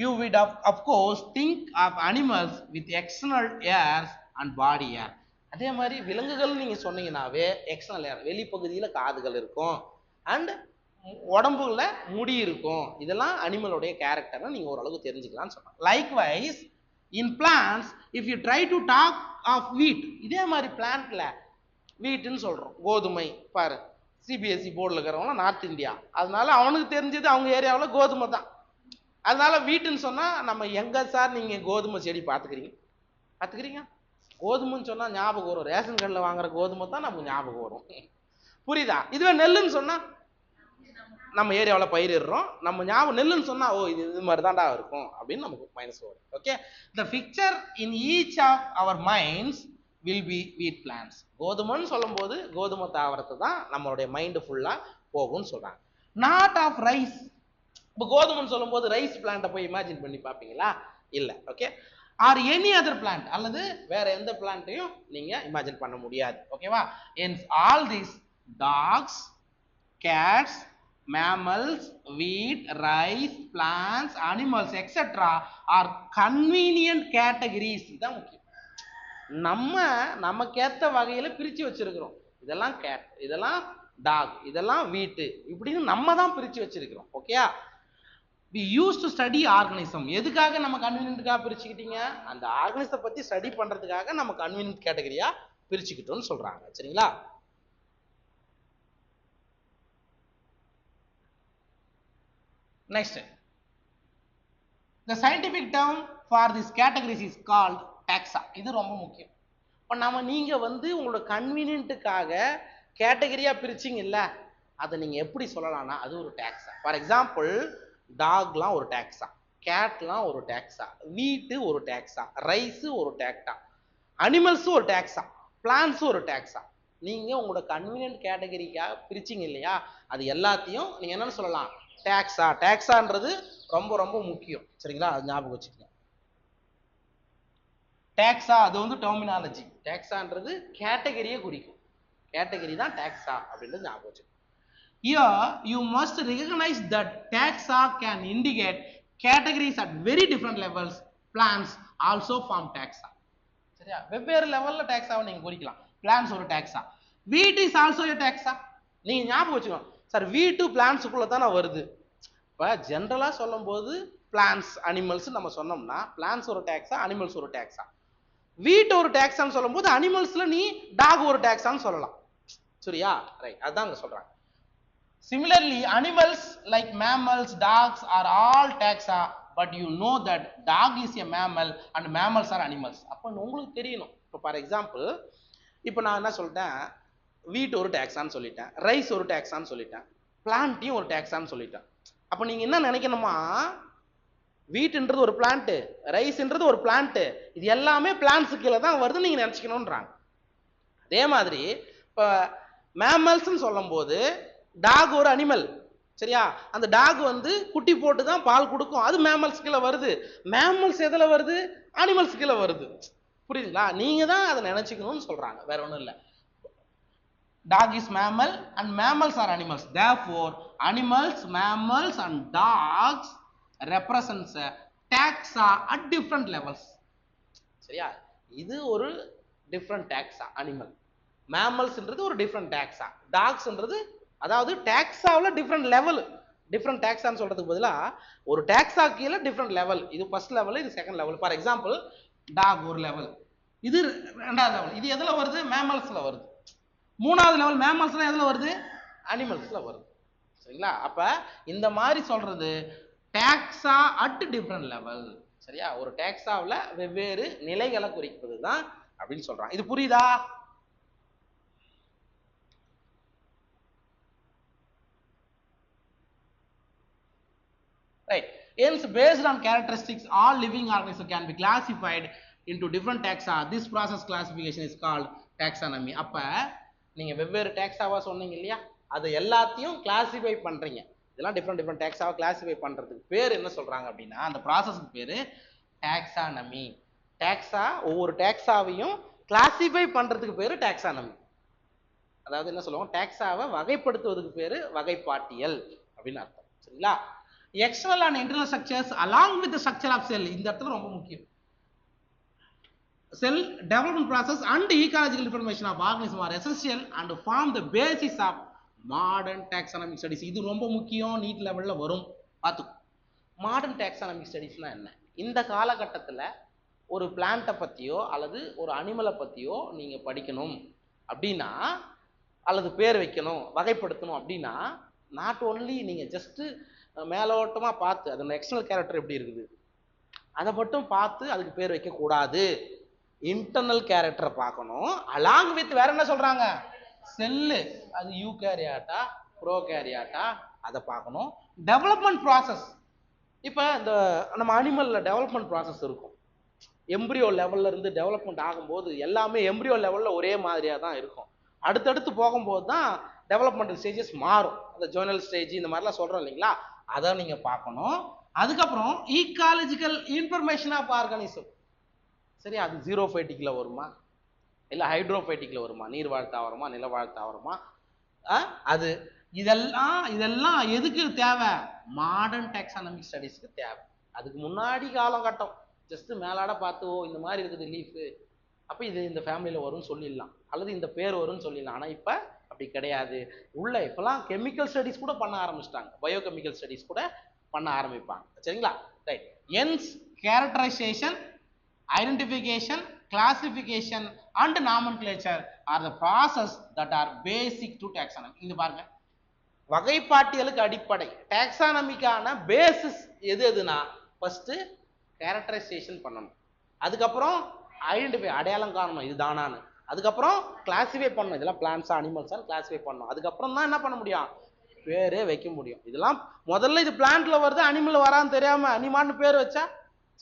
You would of course think of animals with external ears and body hair. அதே மாதிரி விலங்குகள் நீங்க சொன்னீங்கன்னாவே எக்ஸ்டர்னல் ஏர், வெளிப்பகுதியில காதுகள் இருக்கும், அண்ட் உடம்புல முடி இருக்கும். இதெல்லாம் அனிமலோடைய கேரக்டர் நீங்க ஓரளவுக்கு தெரிஞ்சுக்கலாம்னு சொன்னாங்க. Likewise in plants if you try to talk of wheat, இதே மாதிரி பிளான்ட்ல வீட்டுன்னு சொல்றோம், கோதுமை. பாரு, சிபிஎஸ்சி போர்டில் இருக்கிறவங்க நார்த் இந்தியா, அதனால அவனுக்கு தெரிஞ்சது அவங்க ஏரியாவில் கோதுமை தான். அதனால வீட்டுன்னு சொன்னா நம்ம எங்க சார் நீங்க கோதுமை செடி பார்த்துக்கிறீங்க? கோதுமைன்னு சொன்னா ஞாபகம் வரும், ரேஷன் கடையில் வாங்குற கோதுமை தான் நமக்கு ஞாபகம் வரும். புரியுதா? இதுவே நெல்லுன்னு சொன்னா நம்ம ஏரியாவில் பயிரிடுறோம், நம்ம ஞாபகம் நெல்லுன்னு சொன்னா ஓ இது மாதிரி தான்டா இருக்கும் அப்படின்னு நமக்கு மைனஸ் வரும். Okay, the picture in each of our minds will be wheat plants. கோதுமைன்னு சொல்லும் போது கோதுமை தாவரத்தை தான் நம்மளுடைய மைண்டு ஃபுல்லா போகும்னு சொல்றாங்க. Not of rice. இப்போ கோதுமைன்னு சொல்லும் போது ரைஸ் பிளான்ட்டை போய் இமேஜின் பண்ணி பார்ப்பீங்களா? இல்லை. Okay, or any other plant, அல்லது வேற எந்த பிளான்ட்டையும் நீங்க இமேஜின் பண்ண முடியாது. ஓகேவா? In all this dogs, cats, mammals, wheat, rice, plants, animals, etc. are convenient categories. இதான் முக்கியம். நமக்கேத்த வகையில பிரிச்சு வச்சிருக்கிறோம். இதெல்லாம் கேட், இதெல்லாம் டாக், இதெல்லாம் வீட்டு, இப்படின்னு நம்ம தான் பிரிச்சு வச்சிருக்கிறோம். ஓகேயா? we used to study organism. எதுக்காக நம்ம கன்வீனியன்ட்காக பிரிச்சுக்கிட்டீங்க? அந்த ஆர்கனிசத்தை பத்தி ஸ்டடி பண்றதுக்காக நம்ம கன்வீனியன்ட் கேட்டகரியா பிரிச்சுக்கிட்டோம்னு சொல்றாங்க. சரிங்களா? Next, the scientific term for this categories is called taxa. இது ரொம்ப முக்கியம். இப்போ நீங்க வந்து உங்களோட கன்வீனியன்ட்டுக்காக கேட்டகரியா பிரிச்சிங்க இல்ல, அதை நீங்க எப்படி சொல்லலாம்னா அது ஒரு டாக்ஸா. ஃபார் எக்ஸாம்பிள், டாக்லாம் ஒரு டாக்ஸா, கேட்லாம் ஒரு டாக்ஸா, வீட்டு ஒரு டாக்ஸா, ரைஸ் ஒரு டாக்ஸா, அனிமல்ஸும் ஒரு டேக்ஸா, பிளான்ஸும் ஒரு டேக்ஸா. நீங்க உங்களோட கன்வீனியன்ட் கேட்டகரிக்காக பிரிச்சிங்க இல்லையா, அது எல்லாத்தையும் நீங்க என்னன்னு சொல்லலாம், டேக்ஸா. டேக்ஸான்றது ரொம்ப ரொம்ப முக்கியம், சரிங்களா? அது ஞாபகம் வச்சுக்கோங்க. டேக்ஸா அது வந்து டெர்மினாலஜி. டேக்ஸான்றது கேட்டகரியை குறிக்கும். கேட்டகரி தான் டேக்ஸா அப்படின்றது ஞாபகம் வச்சுக்கோங்க. Here you must recognize that taxa can indicate categories at very different levels. Plants also form taxa. சரியா? வெவ்வேறு லெவல்ல டாக்ஸாவை நீங்க குறிக்கலாம். பிளான்ஸ் ஒரு டாக்ஸா. வீட் இஸ் ஆல்சோ a taxa. நீங்க ஞாபகம் வச்சுக்கணும் சார், வீட்டு பிளான்ஸுக்குள்ள தானே வருது. இப்போ ஜென்ரலா சொல்லும்போது பிளான்ஸ் அனிமல்ஸ் நம்ம சொன்னோம்னா பிளான்ஸ் ஒரு டாக்ஸா, அனிமல்ஸ் ஒரு டாக்ஸா. வீட் ஒரு டாக்ஸான்னு சொல்லும்போது அனிமல்ஸ்ல நீ டாக் ஒரு டாக்ஸான்னு சொல்லலாம். சரியா? ரைட், அதான் அங்க சொல்றாங்க. Similarly, animals like mammals, dogs are all taxa, but you know that dog is a mammal and mammals are animals. அப்போ உங்களுக்கு தெரியணும். இப்போ ஃபார் எக்ஸாம்பிள், இப்போ நான் என்ன சொல்லிட்டேன், வீட் ஒரு டாக்ஸான்னு சொல்லிட்டேன், ரைஸ் ஒரு டாக்ஸான்னு சொல்லிட்டேன், பிளான்ட்டையும் ஒரு டாக்ஸான்னு சொல்லிட்டேன். அப்போ நீங்க என்ன நினைக்கணுமா, வீட்ன்றது ஒரு பிளான்ட், ரைஸ்ன்றது ஒரு பிளான்ட், இது எல்லாமே பிளான்ட்ஸ் கீழே தான் வருது நீங்க நினைச்சுக்கணும்ன்றாங்க. அதே மாதிரி இப்போ மேமல்ஸ்ன்னு சொல்லும் போது டாக் ஒரு அனிமல், சரியா? அந்த டாக் வந்து குட்டி போட்டு தான் பால் கொடுக்கும், அது மேமல்ஸ் கீழே வருது. மேமல்ஸ் எதுல வருது? அனிமல்ஸ் கீழே வருது. புரியுதுங்களா? நீங்க தான் அதை நினைச்சுக்கணும்னு சொல்றாங்க, வேற ஒன்றும் இல்லை. Dog is mammal and mammals are animals. Therefore, animals, mammals and dogs represents taxa at different levels. சரியா? இது ஒரு டிஃப்ரெண்ட் டாக்ஸா. அனிமல், மேமல்ஸ்ன்றது ஒரு டிஃப்ரெண்ட் டாக்ஸா, டாக்ஸ்ன்றது அதாவது டாக்ஸாவில் டிஃப்ரெண்ட் லெவல். டிஃப்ரெண்ட் டாக்ஸான்னு சொல்றதுக்கு பதிலாக ஒரு டாக்ஸா கீழே டிஃப்ரெண்ட் லெவல். இது ஃபர்ஸ்ட் லெவல், இது second level. For example, dog ஒரு லெவல், இது ரெண்டாவது லெவல். இது எதுல வருது? மேமல்ஸ்ல வருது. மூணாவது லெவல் மேமல்ஸ்ல எதுல வருது? அனிமல்ஸ்ல வருது. சரிங்களா? அப்ப இந்த மாதிரி சொல்றது டாக்ஸா அட் டிஃப்ரெண்ட் லெவல். சரியா? ஒரு டாக்ஸாவில் வெவ்வேறு நிலைகளை குறிப்பது தான் அப்படின்னு சொல்றாங்க. இது புரியுதா? Right. Hence, based on characteristics, all living organisms can be classified into different taxa. This process classification is called taxonomy. அப்ப நீங்க வெவ்வேறு டாக்ஸாவா சொன்னீங்க இல்லையா, அது எல்லாத்தையும் கிளாசிஃபை பண்றீங்க. இதெல்லாம் டிஃப்ரெண்ட் டிஃப்ரெண்ட் டாக்ஸாவை கிளாசிஃபை பண்றதுக்கு பேர் என்ன சொல்றாங்க அப்படின்னா, அந்த ப்ராசஸ்க்கு பேரு டாக்ஸானமி. டாக்ஸா, ஒவ்வொரு டாக்ஸாவையும் கிளாசிஃபை பண்றதுக்கு பேரு டாக்ஸானமி. அதாவது என்ன சொல்லுவோம், டாக்ஸாவை வகைப்படுத்துவதுக்கு பேரு வகைப்பாட்டியல் அப்படின்னு அர்த்தம். சரிங்களா? External and internal structures along with structure of cell, இந்த இடத்துல ரொம்ப முக்கியம். Cell development process and ecological information of organism are essential and form the basis of modern taxonomic studies. இது ரொம்ப முக்கியம், நீட் லெவல்ல வரும், பார்த்துக்கோ. மாடர்ன் டாக்ஸானமிக் ஸ்டடிஸ்னா என்ன? இந்த காலகட்டத்தில் ஒரு பிளான்ட்டை பற்றியோ அல்லது ஒரு அனிமலை பற்றியோ நீங்கள் படிக்கணும் அப்படின்னா, அல்லது பேர் வைக்கணும், வகைப்படுத்தணும் அப்படின்னா, நாட் ஓன்லி நீங்கள் ஜஸ்ட்டு மேலோட்டமாக பார்த்து அதோட எக்ஸ்டர்னல் கேரக்டர் எப்படி இருக்குது அதை மட்டும் பார்த்து அதுக்கு பேர் வைக்கக்கூடாது. இன்டர்னல் கேரக்டரை பார்க்கணும். அலாங் வித் வேற என்ன சொல்றாங்க, செல்லு, அது யூ கேரியாட்டா ப்ரோ கேரியாட்டா, அதை பார்க்கணும். டெவலப்மெண்ட் ப்ராசஸ், இப்போ இந்த நம்ம அனிமல்ல டெவலப்மெண்ட் ப்ராசஸ் இருக்கும். எம்ப்ரியோ லெவல்ல இருந்து டெவலப்மெண்ட் ஆகும்போது எல்லாமே எம்ப்ரியோ லெவல்ல ஒரே மாதிரியாக தான் இருக்கும். அடுத்தடுத்து போகும்போது தான் டெவலப்மெண்டல் ஸ்டேஜஸ் மாறும். அந்த ஜோனல் ஸ்டேஜ் இந்த மாதிரிலாம் சொல்றோம் இல்லைங்களா, அதை நீங்க பார்க்கணும். அதுக்கப்புறம் ஈகாலஜிக்கல் இன்ஃபர்மேஷன் ஆஃப் ஆர்கானிசம். சரி, அது ஜீரோஃபைட்டிக்ல வருமா இல்லை ஹைட்ரோஃபைட்டிக்ல வருமா, நீர்வாழ் தாவரமா நிலவாழ் தாவரமா, அது இதெல்லாம் எதுக்கு தேவை? மாடர்ன் டாக்ஸானமிக் ஸ்டடீஸ்க்கு தேவை. அதுக்கு முன்னாடி காலகட்டம் ஜஸ்ட் மேலாட பார்த்து, ஓ இந்த மாதிரி இருக்குது லீஃபு, அப்போ இது இந்த ஃபேமிலியில் வரும்னு சொல்லிடலாம், அல்லது இந்த பேர் வரும்னு சொல்லிடலாம். ஆனால் இப்போ அப்படி கிடையாது. உள்ள இப்போலாம் கெமிக்கல் ஸ்டடீஸ் கூட பண்ண ஆரம்பிச்சிட்டாங்க, பயோகெமிக்கல் ஸ்டடீஸ் கூட பண்ண ஆரம்பிப்பாங்க. சரிங்களா? Right. Hence characterisation, identification, classification and nomenclature are the process that are basic to taxonomy. இங்க பாருங்க, வகைப்பாட்டியலுக்கு அடிப்படை டாக்ஸானமிக்கான பேசிஸ் எது எதுனா, ஃபர்ஸ்ட் கேரக்டரைசேஷன் பண்ணணும், அதுக்கப்புறம் ஐடென்டிஃபை அடையாளம் காணணும் இது தானான்னு, அதுக்கப்புறம் கிளாசிஃபை பண்ணணும் இதெல்லாம் பிளான்ஸா அனிமல்ஸா கிளாசிஃபை பண்ணணும், அதுக்கப்புறம் தான் என்ன பண்ண முடியும், பேரே வைக்க முடியும். இதெல்லாம் முதல்ல இது பிளான்ட்ல வருது அனிமல் வரான்னு தெரியாம அனிமான்னு பேர் வச்சா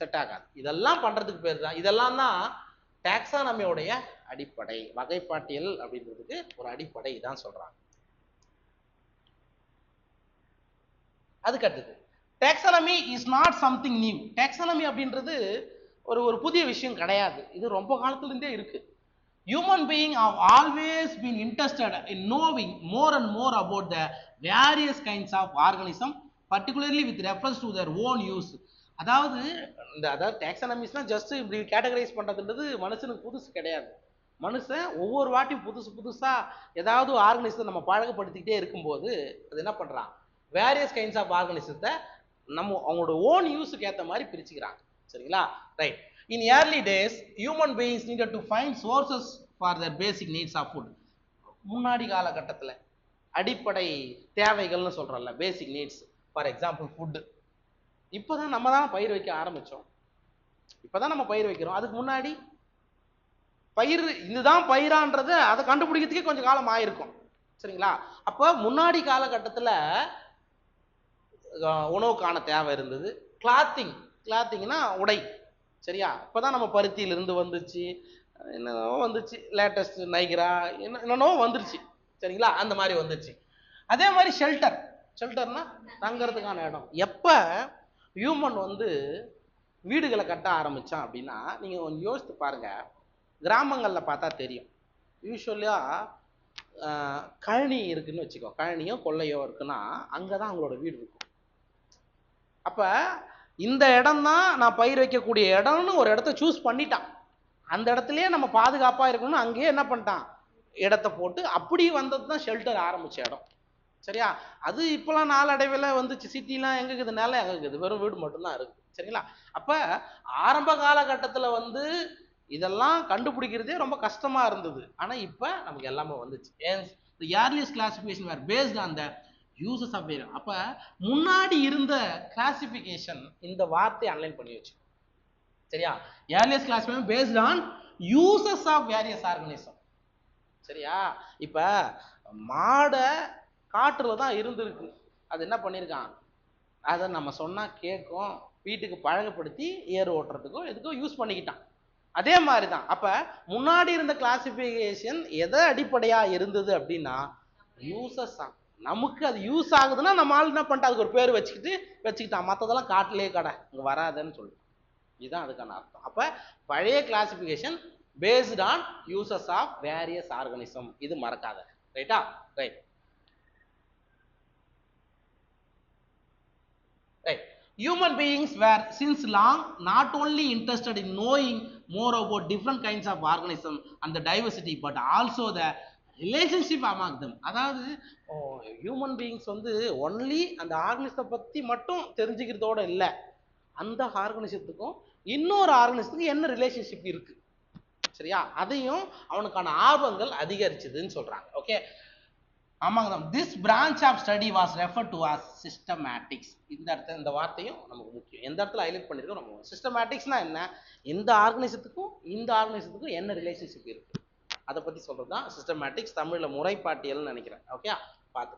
செட் ஆகாது. இதெல்லாம் பண்றதுக்கு பேர் தான், இதெல்லாம் தான் டாக்ஸானமியோடைய அடிப்படை, வகைப்பாட்டியல் அப்படின்றதுக்கு ஒரு அடிப்படை தான் சொல்றாங்க. அதுக்கு அடுத்தது taxonomy is not something new. Taxonomy அப்படின்றது ஒரு புதிய விஷயம் கிடையாது, இது ரொம்ப காலத்துல இருந்தே இருக்கு. Human beings have always been interested in knowing more and more about the various kinds of organism, particularly with reference to their own use. அதாவது டாக்ஸானமிஸ்னா ஜஸ்ட் இப்படி கேட்டகரைஸ் பண்றதுன்றது மனுஷனுக்கு புதுசு கிடையாது. மனுஷன் ஒவ்வொரு வாட்டியும் புதுசா ஏதாவது ஆர்கனிசத்தை நம்ம பழக்கப்படுத்திக்கிட்டே இருக்கும்போது அது என்ன பண்றான், வேரியஸ் கைண்ட்ஸ் ஆஃப் ஆர்கனிசத்தை நம்ம அவங்களோட ஓன் யூஸுக்கு ஏற்ற மாதிரி பிரிச்சுக்கிறாங்க. சரிங்களா? Right. In early days, human beings needed to find sources for their basic needs of food. முன்னாடி காலகட்டத்தில் அடிப்படை தேவைகள்னு சொல்றோம்ல, basic needs, for example food. இப்போதான் நம்ம தான் பயிர் வைக்க ஆரம்பிச்சோம், இப்போதான் நம்ம பயிர் வைக்கிறோம். அதுக்கு முன்னாடி பயிர் இதுதான் பயிரான்றது அதை கண்டுபிடிக்கிறதுக்கே கொஞ்சம் காலம் ஆயிருக்கும். சரிங்களா? அப்போ முன்னாடி காலகட்டத்தில் உணவுக்கான தேவை இருந்தது. கிளாத்திங்னா உடை. சரியா? இப்போதான் நம்ம பருத்தியிலிருந்து வந்துச்சு, என்னென்னவோ வந்துச்சு, லேட்டஸ்ட் நைக்ரா என்னென்னவோ வந்துருச்சு. சரிங்களா? அந்த மாதிரி வந்துருச்சு. அதே மாதிரி ஷெல்டர்னா தங்கிறதுக்கான இடம். எப்போ ஹியூமன் வீடுகளை கட்ட ஆரம்பித்தான் அப்படின்னா, நீங்கள் கொஞ்சம் யோசித்து பாருங்க, கிராமங்களில் பார்த்தா தெரியும். யூஸ்வலியாக கழனி இருக்குன்னு வச்சுக்கோ, கழனியோ கொள்ளையோ இருக்குன்னா அங்கே தான் அவங்களோட வீடு இருக்கும். அப்போ இந்த இடம் தான் நான் பயிர் வைக்கக்கூடிய இடம்னு ஒரு இடத்த சூஸ் பண்ணிட்டான். அந்த இடத்துலயே நம்ம பாதுகாப்பாக இருக்கணும்னு அங்கேயே என்ன பண்ணிட்டான், இடத்த போட்டு அப்படி வந்தது தான் ஷெல்டர் ஆரம்பிச்ச இடம். சரியா? அது இப்போலாம் நாளடைவில் வந்துச்சு. சிட்டிலாம் எங்கே இருக்குது, நிலம் எங்கே இருக்குது, வெறும் வீடு மட்டும்தான் இருக்குது. சரிங்களா? அப்போ ஆரம்ப காலகட்டத்தில் இதெல்லாம் கண்டுபிடிக்கிறதே ரொம்ப கஷ்டமாக இருந்தது. ஆனால் இப்போ நமக்கு எல்லாமே வந்துச்சு. The earliest classification were based on the uses of various. அப்ப முன்னாடி இருந்த கிளாசிபிகேஷன் இந்த வார்த்தையை அன்லைன் பண்ணி வச்சு. சரியா? earliest classification based on uses of various organism. சரியா? இப்ப மாடை காட்டுல தான் இருந்திருக்கு, அது என்ன பண்ணியிருக்கான், அதை நம்ம சொன்னா கேட்கும், வீட்டுக்கு பழகப்படுத்தி ஏறு ஓட்டுறதுக்கும் எதுக்கும் யூஸ் பண்ணிக்கிட்டான். அதே மாதிரி தான் அப்ப முன்னாடி இருந்த கிளாசிபிகேஷன் எதை அடிப்படையா இருந்தது அப்படின்னா யூசஸ். நமக்கு அது யூஸ் ஆகுதுன்னா நம்ம ஆள் என்ன பண்ணிட்டு அதுக்கு ஒரு பேர் வச்சுக்கிட்டான், மற்றதெல்லாம் காட்டிலே கடை இங்க வராதுன்னு சொல்லிட்டு. இதுதான் அதுக்கான அர்த்தம். அப்ப பழைய classification based on uses of various organism. இது மறக்காத. ரைட்டா? Right. Human beings were since long not only interested in knowing more about different kinds of organisms and the diversity, but also the relationship among them. அதாவது human beings only அந்த ஆர்கனிசத்தை பற்றி மட்டும் தெரிஞ்சுக்கிறதோட இல்லை, அந்த ஆர்கனிசத்துக்கும் இன்னொரு ஆர்கனிசத்துக்கும் என்ன ரிலேஷன்ஷிப் இருக்கு, சரியா, அதையும் அவனுக்கான ஆர்வங்கள் அதிகரிச்சதுன்னு சொல்றாங்க. Okay, among them this branch of study was referred to as systematics. இந்த வார்த்தையும் நமக்கு முக்கியம். எந்த இடத்துல ஹைலைட் பண்ணிருக்கோம் நம்ம. சிஸ்டமேட்டிக்ஸ்னா என்ன, இந்த ஆர்கனிசத்துக்கும் இந்த ஆர்கனிசத்துக்கும் என்ன ரிலேஷன்ஷிப் இருக்கு அதை பத்தி சொல்றதுதான் சிஸ்டமேட்டிக்ஸ். தமிழ்ல முறைப்பாட்டியல்னு நினைக்கிறேன். ஓகே, பார்த்து.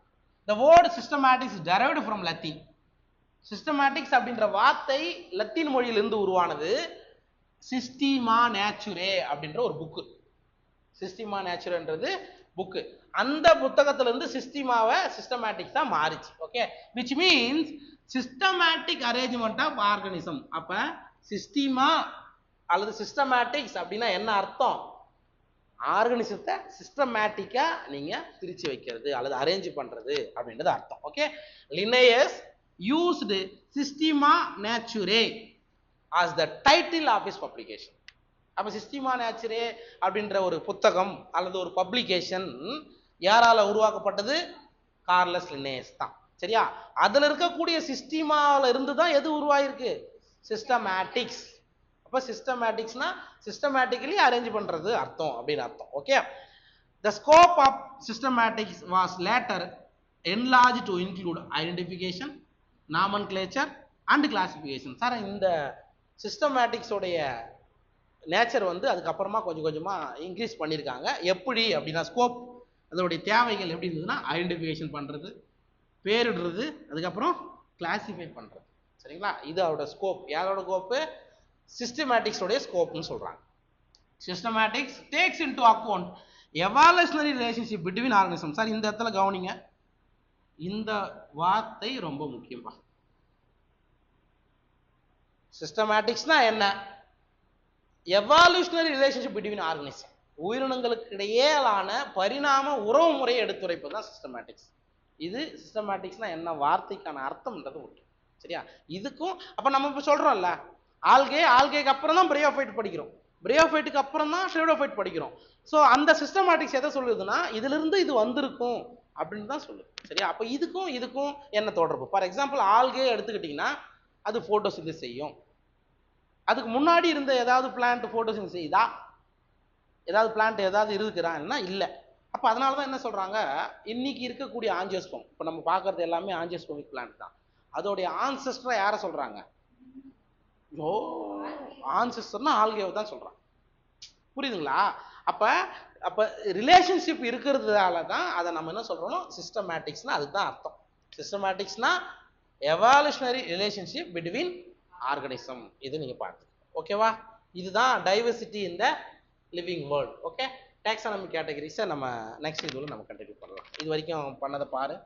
The word systematics is derived from Latin. Systematics அப்படின்ற வார்த்தை லத்தீன் மொழியிலிருந்து உருவானது. சிஸ்டிமா நேச்சுரே அப்படின்ற ஒரு புக்கு, சிஸ்டிமா நேச்சுரன்றது புக்கு, அந்த புத்தகத்துல இருந்து சிஸ்டிமாவை சிஸ்டமேட்டிக்ஸா மாறிச்சு. Okay, which means systematic arrangement of organism. அப்ப சிஸ்டிமா அல்லது சிஸ்டமேட்டிக்ஸ் அப்படின்னா என்ன அர்த்தம், ஆர்கனிசத்தை சிஸ்டமேட்டிக்கா நீங்க பிரிச்சு வைக்கிறது அல்லது அரேஞ்ச் பண்றது அப்படின்றது அர்த்தம். Okay, Linnaeus used Systema Naturae as the title of his publication. அப்ப சிஸ்டிமா நேச்சுரே அப்படின்ற ஒரு புத்தகம் அல்லது ஒரு பப்ளிகேஷன் யாரால உருவாக்கப்பட்டது, கார்லஸ் லினேயஸ் தான். சரியா? அதுல இருக்கக்கூடிய சிஸ்டிமால இருந்து தான் எது உருவாயிருக்கு, சிஸ்டமேட்டிக்ஸ். அப்ப சிஸ்டமேட்டிக்ஸ்னா சிஸ்டமேட்டிக்கலி அரேஞ்ச் பண்றது அர்த்தம் அப்படின்னு அர்த்தம். Okay, the scope of systematics was later enlarged to include identification, nomenclature and classification. Sir, இந்த சிஸ்டமேட்டிக்ஸ் உடைய நேச்சர் அதுக்கப்புறமா கொஞ்சம் கொஞ்சமா இன்க்ரீஸ் பண்ணியிருக்காங்க. எப்படி அப்படின்னா, ஸ்கோப், அதோடைய தேவைகள் எப்படி இருந்ததுன்னா, ஐடென்டிஃபிகேஷன் பண்றது, பேரிடுறது, அதுக்கப்புறம் கிளாசிஃபை பண்றது. சரிங்களா? இது அவரோட ஸ்கோப். யாரோட ஸ்கோப்பு, சிஸ்டமேட்டிக்ஸ் உடைய ஸ்கோப்னு சொல்றாங்க. Systematics takes into account evolutionary relationship between organism. Sir இந்த இடத்துல கவனிங்க, இந்த வார்த்தை ரொம்ப முக்கியமா. சிஸ்டமேட்டிக்ஸ்னா என்ன? எவாலுஷனரி ரிலேஷன்ஷிப் பிட்வீன் ஆர்கனிசம், உயிரினங்களுக்கு இடையேயான பரிணாம உறவு முறையை எடுத்துரைப்பது தான் சிஸ்டமேட்டிக்ஸ். இது சிஸ்டமேட்டிக்ஸ்னா என்ன வார்த்தைக்கான அர்த்தம்ன்றது முக்கியம். சரியா? இதுக்கும் அப்ப நம்ம இப்ப சொல்றோம்ல, ஆல்கேக்கு அப்புறம் தான் பிரையோஃபைட் படிக்கிறோம், பிரையோஃபைட்டுக்கு அப்புறம் தான் ஷேடோஃபைட் படிக்கிறோம். ஸோ அந்த சிஸ்டமேட்டிக்ஸ் எதை சொல்லுதுன்னா, இதுல இருந்து இது வந்திருக்கும் அப்படின்னு தான் சொல்லுது. சரியா? அப்ப இதுக்கும் என்ன தொடர்பு? ஃபார் எக்ஸாம்பிள் ஆல்கே எடுத்துக்கிட்டீங்கன்னா அது போட்டோசிந்தசிஸ் செய்யும். அதுக்கு முன்னாடி இருந்த ஏதாவது பிளான்ட் போட்டோசிந்தசிஸ் செய்யுதா? ஏதாவது பிளான்ட் ஏதாவது இருக்குறான்னா இல்லை. அப்ப அதனாலதான் என்ன சொல்றாங்க, இன்னைக்கு இருக்கக்கூடிய ஆஞ்சியோஸ்போம், இப்ப நம்ம பாக்குறது எல்லாமே ஆஞ்சியோஸ்போமிக் பிளான்ட் தான். அதோடைய ஆன்செஸ்டரா யாரை சொல்றாங்க? ஓ, ஆன்செஸ்டர்னா ஆல்கேவை தான் சொல்றாங்க. புரியுதுங்களா? அப்ப அப்ப ரிலேஷன்ஷிப் இருக்கிறதுனால தான் அதை நம்ம என்ன சொல்றோம், சிஸ்டமேட்டிக்ஸ்னா அதுதான் அர்த்தம். சிஸ்டமேட்டிக்ஸ்னா எவாலுஷனரி ரிலேஷன்ஷிப் பிட்வீன் ஆர்கனிசம். இது நீங்க பார்த்து ஓகேவா? இதுதான் diversity in the living world. Okay, taxonomy கேட்டகரிஸை நம்ம நெக்ஸ்ட் இதுல நம்ம கண்டினியூ பண்ணலாம். இது வரைக்கும் பண்ணதை பாரு.